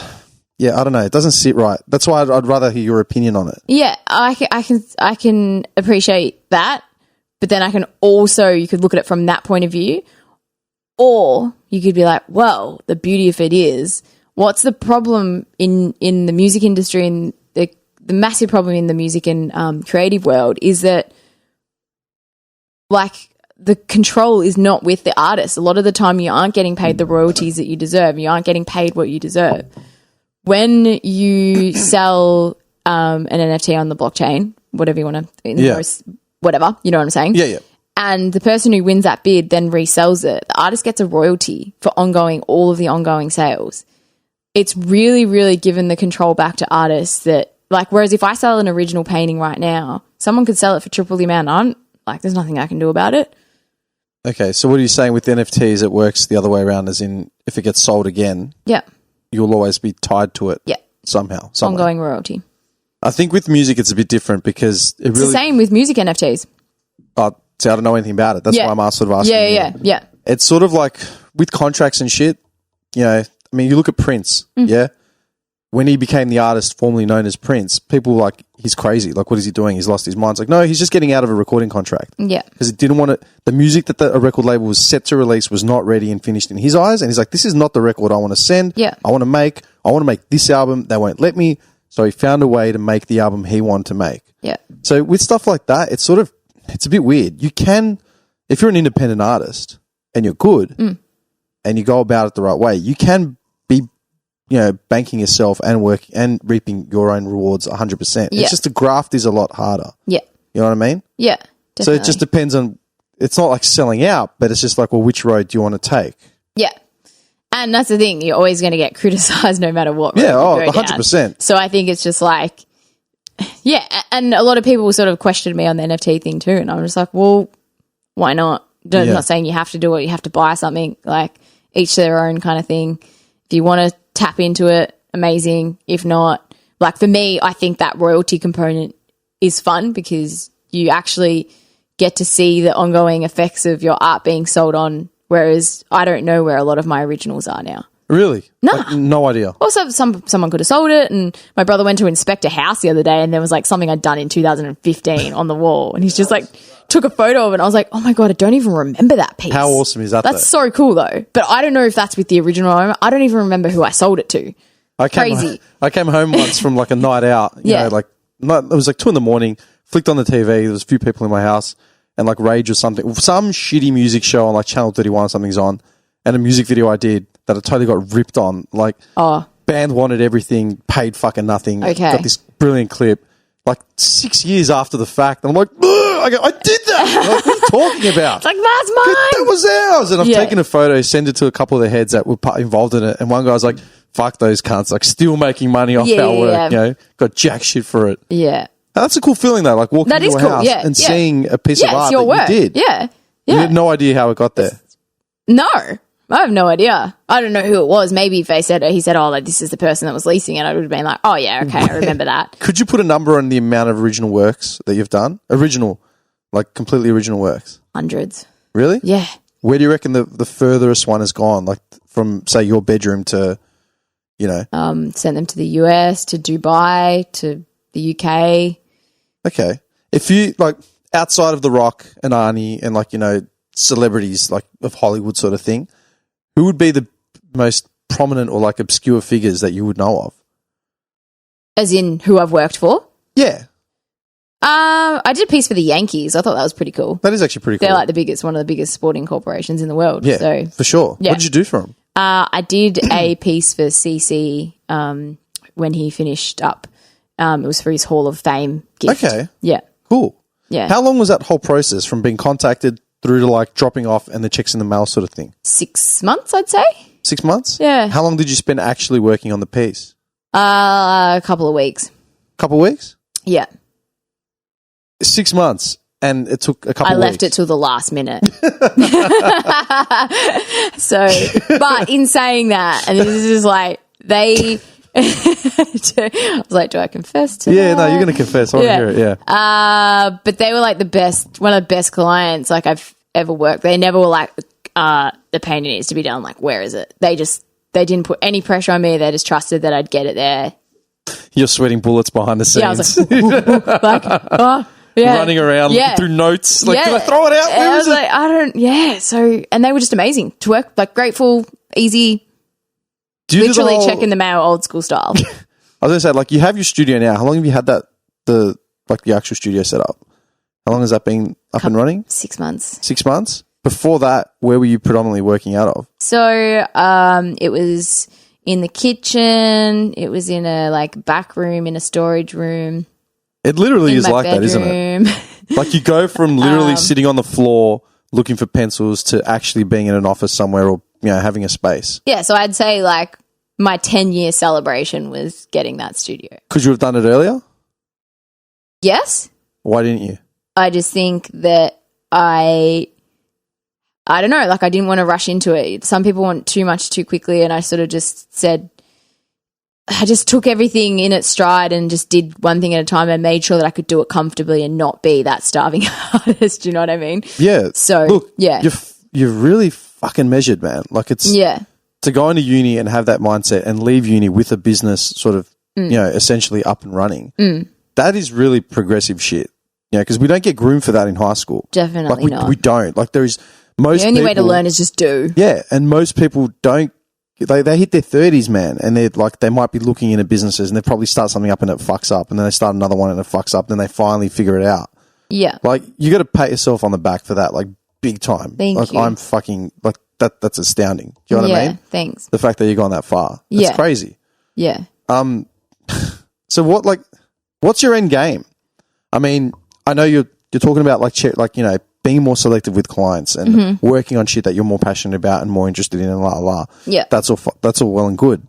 yeah, I don't know. It doesn't sit right. That's why I'd rather hear your opinion on it. Yeah, I can appreciate that, but then I can also, you could look at it from that point of view, or you could be like, well, the beauty of it is, what's the problem in the music industry and the massive problem in the music and creative world is that, like, the control is not with the artist. A lot of the time you aren't getting paid the royalties that you deserve. You aren't getting paid what you deserve. When you sell an NFT on the blockchain, whatever you want to, whatever, you know what I'm saying? Yeah, yeah. And the person who wins that bid then resells it. The artist gets a royalty for all of the ongoing sales. It's really, really given the control back to artists that, like, whereas if I sell an original painting right now, someone could sell it for triple the amount. There's nothing I can do about it. Okay, so what are you saying with NFTs? It works the other way around, as in if it gets sold again, Yeah. you'll always be tied to it. Yeah. Somehow. Somewhere. Ongoing royalty. I think with music it's a bit different because it It's really. the same with music NFTs. See, I don't know anything about it. That's why I'm sort of asking. Yeah. It's sort of like with contracts and shit. You know, I mean, you look at Prince. Yeah. When he became the artist formerly known as Prince, people were like, he's crazy. Like, what is he doing? He's lost his mind. It's like, no, he's just getting out of a recording contract. Yeah. Because it didn't want to, the music that a record label was set to release was not ready and finished in his eyes. And he's like, this is not the record I want to send. Yeah. I want to make this album. They won't let me. So he found a way to make the album he wanted to make. Yeah. So with stuff like that, it's a bit weird. You can, if you're an independent artist and you're good and you go about it the right way, you can be, you know, banking yourself and work and reaping your own rewards 100%. Yeah. It's just the graft is a lot harder. Yeah. You know what I mean? Yeah. Definitely. So it just depends on, it's not like selling out, but it's just like, well, which road do you want to take? Yeah. And that's the thing. You're always going to get criticized no matter what. Yeah, road you go 100%. down. So I think it's just like, yeah. And a lot of people sort of questioned me on the NFT thing too. And I'm just like, well, why not? I'm not saying you have to do it. You have to buy something, like each to their own kind of thing. If If you want to tap into it, amazing. If not, like for me, I think that royalty component is fun because you actually get to see the ongoing effects of your art being sold on, whereas I don't know where a lot of my originals are now. Really? Nah. Like, no idea. Also, someone could have sold it, and my brother went to inspect a house the other day, and there was like something I'd done in 2015 on the wall, and he's just like took a photo of it, and I was like, oh my God, I don't even remember that piece. How awesome is that? That's so cool though. But I don't know if that's with the original. I don't even remember who I sold it to. Crazy. I came home once from like a night out. You know, like it was like 2 a.m. Flicked on the TV. There was a few people in my house, and like Rage or something, some shitty music show on like Channel 31 or something's on, and a music video I did that I totally got ripped on. Like, band wanted everything, paid fucking nothing. Okay. Got this brilliant clip. Like 6 years after the fact, and I'm like, I did that. Like, what are you talking about? It's like, that's mine. That was ours. And I've taken a photo, sent it to a couple of the heads that were involved in it, and one guy's like, fuck those cunts, like still making money off our work, you know, got jack shit for it. Yeah. And that's a cool feeling though, like walking into a house and seeing a piece of art that work. you did. Yeah. You had no idea how it got there. No, I have no idea. I don't know who it was. Maybe if he said, oh, like this is the person that was leasing it, I would have been like, oh yeah, okay, I remember that. Could you put a number on the amount of original works that you've done? Original, like completely original works? Hundreds. Really? Yeah. Where do you reckon the furthest one has gone? Like from, say, your bedroom to, you know? Sent them to the US, to Dubai, to the UK. Okay. If you, like, outside of The Rock and Arnie and, like, you know, celebrities, like, of Hollywood sort of thing, who would be the most prominent or, like, obscure figures that you would know of? As in who I've worked for? Yeah. I did a piece for the Yankees. I thought that was pretty cool. That is actually pretty cool. They're like one of the biggest sporting corporations in the world. Yeah, so, for sure. Yeah. What did you do for them? I did a piece for CC when he finished up. It was for his Hall of Fame gift. Okay. Yeah. Cool. Yeah. How long was that whole process from being contacted through to like dropping off and the checks in the mail sort of thing? 6 months, I'd say. 6 months? Yeah. How long did you spend actually working on the piece? A couple of weeks. Couple of weeks? Yeah. 6 months. And it took a couple of weeks. I left it till the last minute. So, but in saying that, and this is like, I was like, do I confess to that? Yeah, no, you're going to confess. I want to hear it, yeah. But they were like one of the best clients like I've ever worked. They never were like, the painting needs to be done. Like, where is it? They didn't put any pressure on me. They just trusted that I'd get it there. You're sweating bullets behind the scenes. Yeah, I was like, ooh, yeah. Running around looking through notes. Like, can I throw it out? Where is it? Like, I don't, So, and they were just amazing to work, like grateful, easy, literally checking the mail old school style. I was going to say, like, you have your studio now. How long have you had that, the actual studio set up? How long has that been up and running? 6 months. 6 months? Before that, where were you predominantly working out of? So, it was in the kitchen. It was in a like back room, in a storage room. It literally is like that, isn't it? Like you go from literally sitting on the floor looking for pencils to actually being in an office somewhere or, you know, having a space. Yeah, so I'd say like my 10-year celebration was getting that studio. Could you have done it earlier? Yes. Why didn't you? I just think that I don't know, like I didn't want to rush into it. Some people want too much too quickly, and I sort of just said, I just took everything in its stride and just did one thing at a time and made sure that I could do it comfortably and not be that starving artist. Do you know what I mean? Yeah. So, look, yeah. You're really fucking measured, man. Like it's to go into uni and have that mindset and leave uni with a business sort of, you know, essentially up and running. That is really progressive shit. You know, because we don't get groomed for that in high school. Definitely like not. We don't. Like there is most The only way to people- learn is just do. Yeah, and most people don't. They hit their 30s, man, and they're like they might be looking into businesses and they probably start something up and it fucks up, and then they start another one and it fucks up, then they finally figure it out. Yeah. Like you got to pat yourself on the back for that, like big time. Thank you. I'm fucking like that. That's astounding. Do you know what I mean? Thanks. The fact that you've gone that far, it's crazy. Yeah. So what's your end game? I mean, I know you're talking about like you know, being more selective with clients and working on shit that you're more passionate about and more interested in and la la. Yeah. That's all well and good.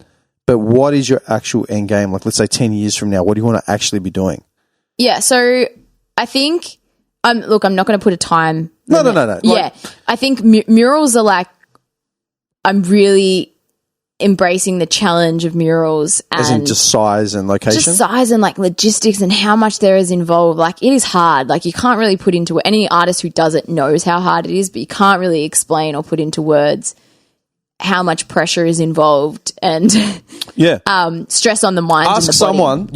But what is your actual end game? Like, let's say 10 years from now, what do you want to actually be doing? Yeah. So I think, look, I'm not going to put a time. No. Yeah. I think murals are like, I'm really embracing the challenge of murals and As in just size and location? just size and like logistics and how much there is involved. Like, it is hard. Like, you can't really put into any artist who does it knows how hard it is, but you can't really explain or put into words how much pressure is involved and Yeah. stress on the mind. Ask and the someone,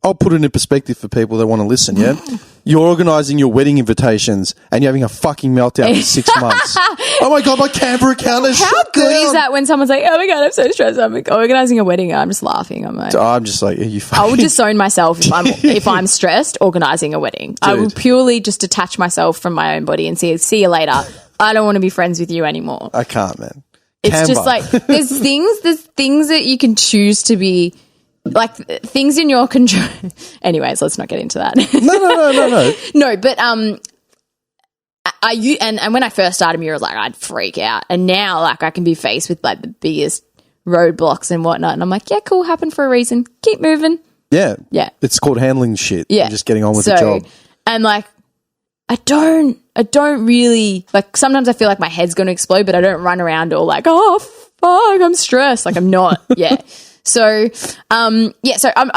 I'll put it in perspective for people that want to listen, yeah? You're organising your wedding invitations and you're having a fucking meltdown for 6 months. Oh my God, my Canva account is How shut good down. is that when someone's like, oh my God, I'm so stressed. I'm organising a wedding. I'm just laughing. I'm like, I'm just like, are you fucking... I will disown myself if I'm stressed organising a wedding. I will purely just detach myself from my own body and see you later. I don't want to be friends with you anymore. I can't, man. It's Canva. just like there's things that you can choose to be like things in your control. Anyways, let's not get into that. No. No, but and when I first started murals, like I'd freak out, and now like I can be faced with like the biggest roadblocks and whatnot, and I'm like, yeah, cool, happened for a reason. Keep moving. Yeah. Yeah. It's called handling shit. Yeah, And just getting on with the job. And like I don't really like. Sometimes I feel like my head's going to explode, but I don't run around all like, oh fuck, I'm stressed. Like I'm not. Yeah. So, so I'm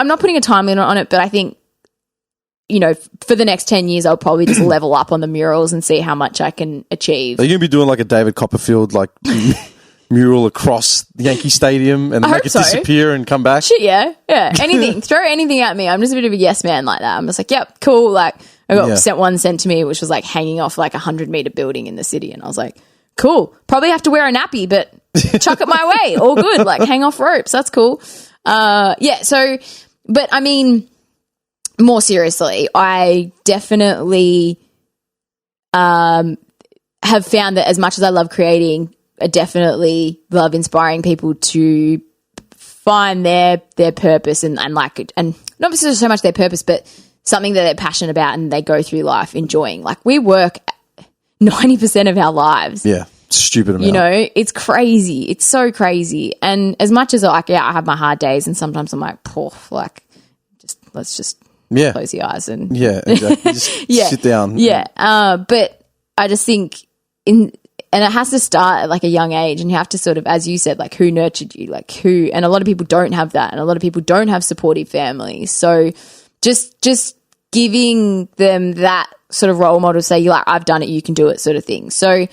not putting a time limit on it, but I think, you know, for the next 10 years, I'll probably just level up on the murals and see how much I can achieve. Are you going to be doing like a David Copperfield, like mural across the Yankee Stadium and make it so. disappear and come back? Shit, yeah. Anything. Throw anything at me. I'm just a bit of a yes man like that. I'm just like, yep, cool. Like I got sent to me, which was like hanging off like 100-meter building in the city. And I was like, cool. Probably have to wear a nappy, but chuck it my way. All good. Like hang off ropes. That's cool. So, but I mean, more seriously, I definitely have found that as much as I love creating, I definitely love inspiring people to find their purpose and like, and not necessarily so much their purpose, but something that they're passionate about and they go through life enjoying. Like we work 90% of our lives. Yeah. Stupid amount. You know, it's crazy. It's so crazy. And as much as like, I have my hard days and sometimes I'm like, like let's just close the eyes and exactly. Just sit down. Yeah. But I just think and it has to start at like a young age, and you have to sort of, as you said, like who nurtured you, like who, and a lot of people don't have that, and a lot of people don't have supportive families. So just giving them that sort of role model, say, like, I've done it, you can do it, sort of thing. So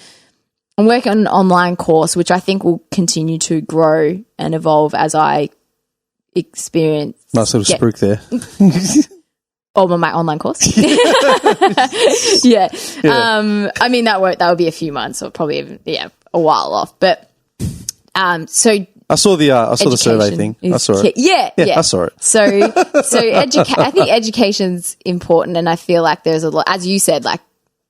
I'm working on an online course, which I think will continue to grow and evolve as I experience. Nice little spruik there. My online course. Yeah. I mean, that would be a few months or probably even, a while off. But so I saw the survey thing. I saw it. Yeah, I saw it. So I think education's important, and I feel like there's a lot, as you said, like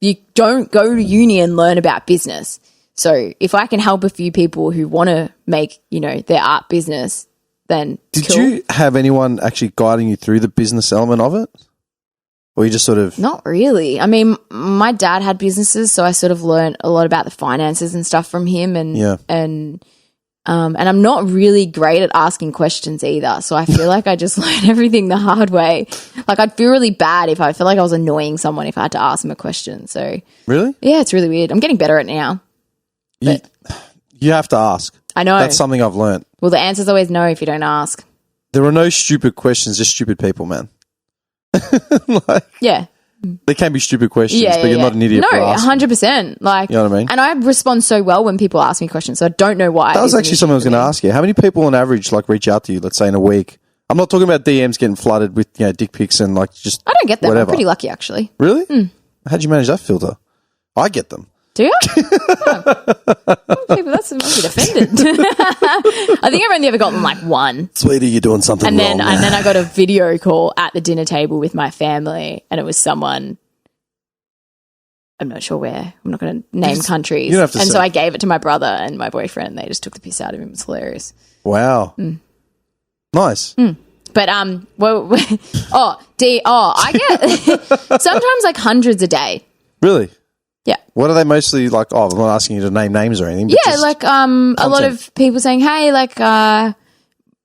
you don't go to uni and learn about business. So if I can help a few people who want to make, their art business, then Did cool. you have anyone actually guiding you through the business element of it? Or you just sort of... Not really. I mean, my dad had businesses, so I sort of learned a lot about the finances and stuff from him, and I'm not really great at asking questions either. So I feel like I just learned everything the hard way. Like I'd feel really bad if I feel like I was annoying someone if I had to ask them a question. So Really? yeah, it's really weird. I'm getting better at it now. You have to ask. I know. That's something I've learned. Well, the answer's always no if you don't ask. There are no stupid questions, just stupid people, man. Yeah. There can be stupid questions, but you're not an idiot for No, asking. 100%. Like, You know what I mean? And I respond so well when people ask me questions, so I don't know why. That was actually something I was going to ask you. How many people on average reach out to you, let's say in a week? I'm not talking about DMs getting flooded with dick pics and just I don't get them. whatever. I'm pretty lucky, actually. Really? How'd you manage that filter? I get them. Do you? People, that's must be offended. I think I've only ever gotten like one. Sweetie, you're doing something And then wrong. I got a video call at the dinner table with my family, and it was someone, I'm not sure where, I'm not going to name countries. you don't have to and say. so I gave it to my brother and my boyfriend, and they just took the piss out of him. It was hilarious. Wow. Nice. But I get sometimes like hundreds a day. Really? Yeah. What are they mostly like? Oh, I'm not asking you to name names or anything. But Yeah, just like a lot content. of people saying, "Hey, like there's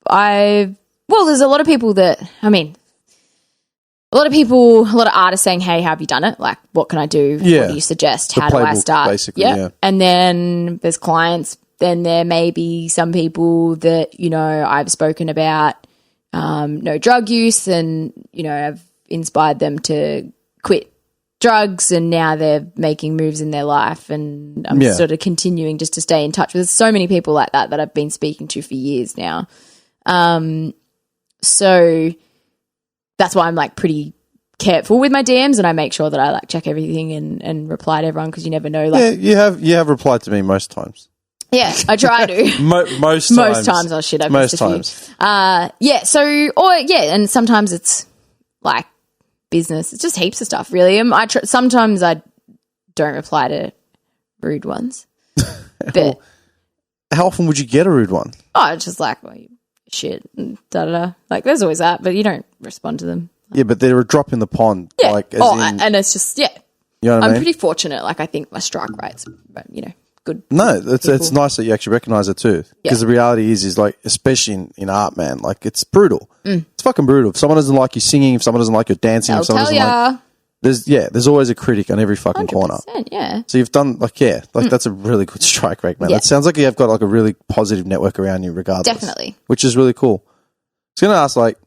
a lot of people that a lot of artists saying, "Hey, how have you done it? Like, what can I do? Yeah. What do you suggest? The How do I playbook, start?" basically, yeah. And then there's clients then there may be some people that, you know, I've spoken about no drug use and, you know, I've inspired them to quit drugs and now they're making moves in their life and I'm sort of continuing just to stay in touch with so many people like that I've been speaking to for years now. So that's why I'm like pretty careful with my DMs and I make sure that I like check everything and reply to everyone because you never know. Like, you have replied to me most times. Yeah, I try to. Most times. Most times, oh shit, I've missed a few. And sometimes it's like business. It's just heaps of stuff, really. Sometimes I don't reply to rude ones. But how often would you get a rude one? Oh, it's just like, well, you shit, and da-da-da. Like, there's always that, but you don't respond to them. Yeah, but they're a drop in the pond. Yeah. Like, and it's just, you know what I I'm mean? pretty fortunate. Like, I think my strike rate's, you know, good. No, it's nice that you actually recognise it too. Because Yeah. the reality is like, especially in art, man, like it's brutal. It's fucking brutal. If someone doesn't like you singing, if someone doesn't like your dancing, I'll if someone tell doesn't like... There's always a critic on every fucking 100%, corner. yeah. So you've done, that's a really good strike rate, man. Yeah. That sounds like you've got like a really positive network around you regardless. Definitely. Which is really cool. I was going to ask, like,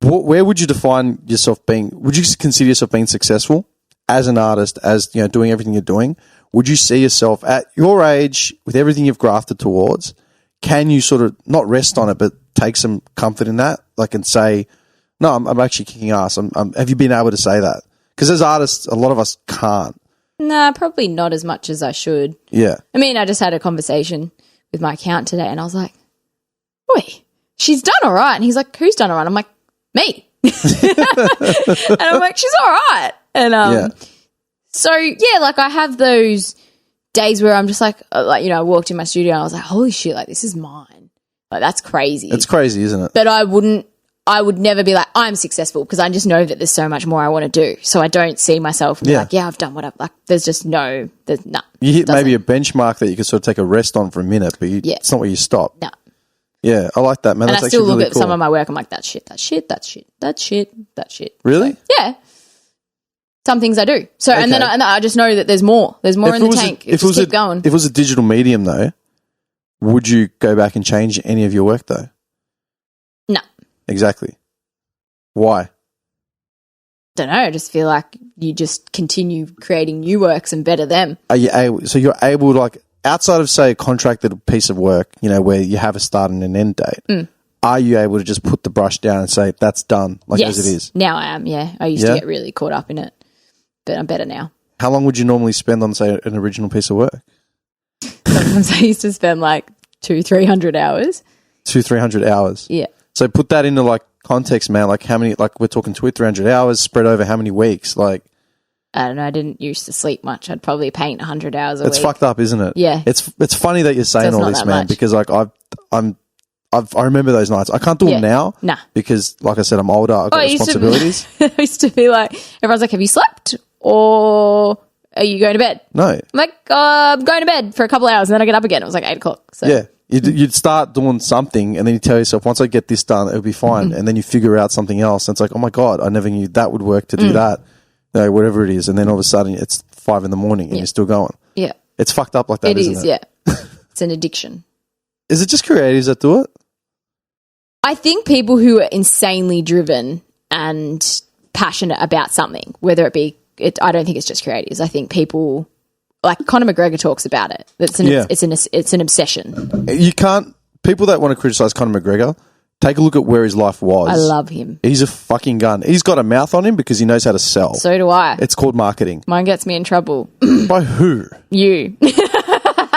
where would you define yourself being, would you consider yourself being successful as an artist, as, you know, doing everything you're doing? Would you see yourself at your age with everything you've grafted towards? Can you sort of not rest on it, but take some comfort in that? Like, and say, no, I'm actually kicking ass. Have you been able to say that? Because as artists, a lot of us can't. Nah, probably not as much as I should. Yeah. I mean, I just had a conversation with my accountant today and I was like, wait, she's done all right. And he's like, who's done all right? I'm like, me. And I'm like, she's all right. And so, yeah, like I have those days where I'm just like, you know, I walked in my studio and I was like, holy shit, like this is mine. Like that's crazy. It's crazy, isn't it? But I would never be like, I'm successful because I just know that there's so much more I want to do. So I don't see myself and be like, yeah, I've done what I've, like, there's nah. You hit maybe a benchmark that you could sort of take a rest on for a minute, but it's not where you stop. No. Yeah, I like that, man. And That's I still actually look really at cool. some of my work, I'm like, that shit. Really? So, yeah. Some things I do. So, and then I just know that there's more. There's more in the tank. Just keep going. If it was a digital medium, though, would you go back and change any of your work, though? No. Exactly. Why? Don't know. I just feel like you just continue creating new works and better them. Are you able? So you're able to, like, outside of, say, a contracted piece of work, you know, where you have a start and an end date, are you able to just put the brush down and say, that's done, like yes. as it is? Now I am, yeah. I used to get really caught up in it, but I'm better now. How long would you normally spend on, say, an original piece of work? Sometimes I used to spend like 200-300 hours. 200-300 hours? Yeah. So put that into, like, context, man. Like, how many, like, we're talking 200-300 hours spread over how many weeks? Like, I don't know. I didn't used to sleep much. I'd probably paint 100 hours a week. It's fucked up, isn't it? Yeah. It's funny that you're saying So it's all not this, that man, much. because like I remember those nights. I can't do them now. Nah. Because like I said, I'm older. I've got responsibilities. I used to be like, everyone's like, have you slept or are you going to bed? No. I'm like, I'm going to bed for a couple of hours and then I get up again. It was like 8 o'clock. So. Yeah. You'd start doing something and then you tell yourself, once I get this done, it'll be fine. And then you figure out something else. And it's like, oh my God, I never knew that would work to do that. You know, whatever it is. And then all of a sudden it's 5 a.m. and you're still going. Yeah. It's fucked up like that, isn't it? Yeah. It's an addiction. Is it just creatives that do it? I think people who are insanely driven and passionate about something, whether it be, I don't think it's just creatives. I think people, like Conor McGregor talks about it. It's an obsession. You can't, people that want to criticize Conor McGregor, take a look at where his life was. I love him. He's a fucking gun. He's got a mouth on him because he knows how to sell. So do I. It's called marketing. Mine gets me in trouble. By who? You.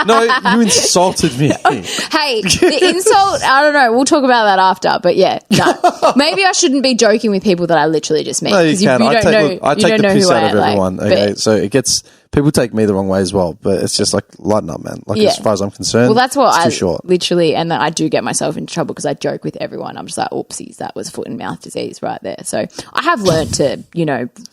No, you insulted me. Hey, the insult, I don't know. We'll talk about that after. But yeah, no. Maybe I shouldn't be joking with people that I literally just met. No, you can. I take the piss out of like, everyone. Okay, so it gets, people take me the wrong way as well. But it's just like, lighten up, man. Like, as far as I'm concerned, well, that's what it's too short. Literally, and then I do get myself into trouble because I joke with everyone. I'm just like, oopsies, that was foot and mouth disease right there. So I have learned to,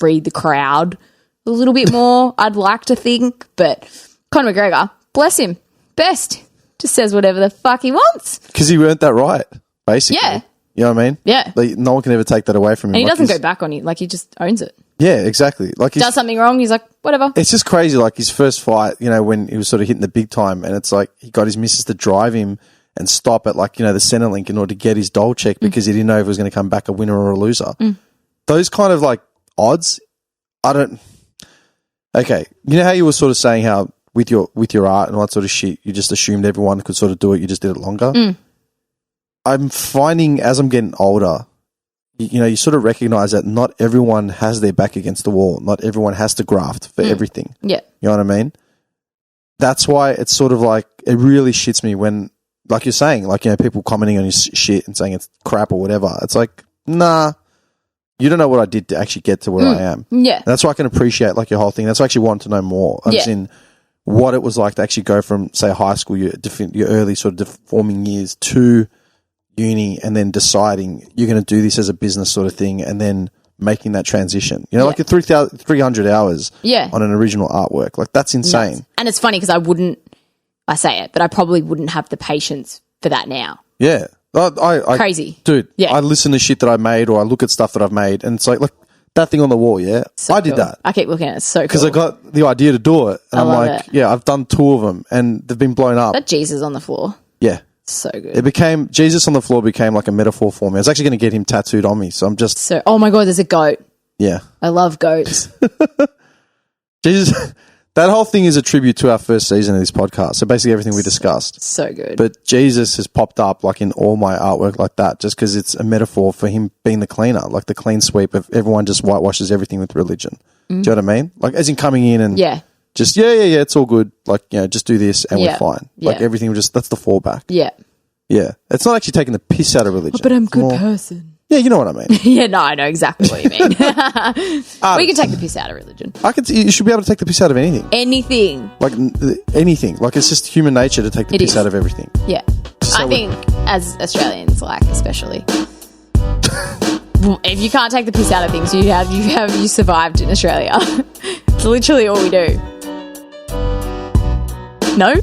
read the crowd a little bit more, I'd like to think. But Conor McGregor, bless him, best. Just says whatever the fuck he wants. Because he earned that right, basically. Yeah. You know what I mean? Yeah. Like, no one can ever take that away from him. And he Like, doesn't he's- go back on you. Like, he just owns it. Yeah, exactly. Like, Does something wrong, he's like, whatever. it's just crazy. Like, his first fight, you know, when he was sort of hitting the big time, and it's like he got his missus to drive him and stop at, like, you know, the Centrelink in order to get his doll check because he didn't know if it was going to come back a winner or a loser. Those kind of, like, odds, I don't... Okay, you know how you were sort of saying how with your art and all that sort of shit, you just assumed everyone could sort of do it, you just did it longer? I'm finding, as I'm getting older, you know, you sort of recognize that not everyone has their back against the wall. Not everyone has to graft for everything. Yeah. You know what I mean? That's why it's sort of like, it really shits me when, like you're saying, like, you know, people commenting on your shit and saying it's crap or whatever. It's like, nah, you don't know what I did to actually get to where I am. Yeah. And that's why I can appreciate, like, your whole thing. That's why I actually want to know more. As in what it was like to actually go from, say, high school, your early sort of forming years to uni, and then deciding you're going to do this as a business sort of thing, and then making that transition. You know, like a 300 hours on an original artwork. Like, that's insane. Nuts. And it's funny because I say it, but I probably wouldn't have the patience for that now. Yeah. I Crazy. Dude, Yeah. I listen to shit that I made, or I look at stuff that I've made, and it's like that thing on the wall, So I did cool. that. I keep looking at it. It's so cool. Because I got the idea to do it. And I I'm love like, it. yeah, I've done 2 of them, and they've been blown up. That Jesus on the floor. Yeah. So good. It became, Jesus on the floor became like a metaphor for me. I was actually going to get him tattooed on me, so I'm just, So, oh my God, there's a goat. yeah. I love goats. Jesus, that whole thing is a tribute to our first season of this podcast. So basically everything we discussed. So good. But Jesus has popped up like in all my artwork like that, just because it's a metaphor for him being the cleaner, like the clean sweep of everyone just whitewashes everything with religion. Do you know what I mean? Like, as in coming in and just, yeah, it's all good. Like, you know, just do this and we're fine. Like, everything was just, that's the fallback. Yeah. Yeah. It's not actually taking the piss out of religion. But I'm a good More- person. Yeah, you know what I mean. Yeah, no, I know exactly what you mean. We can take the piss out of religion. You should be able to take the piss out of anything. Anything. Like, anything. Like, it's just human nature to take the It piss is. out of everything. Yeah. So I think as Australians, like, especially, if you can't take the piss out of things, you survived in Australia. It's literally all we do. No?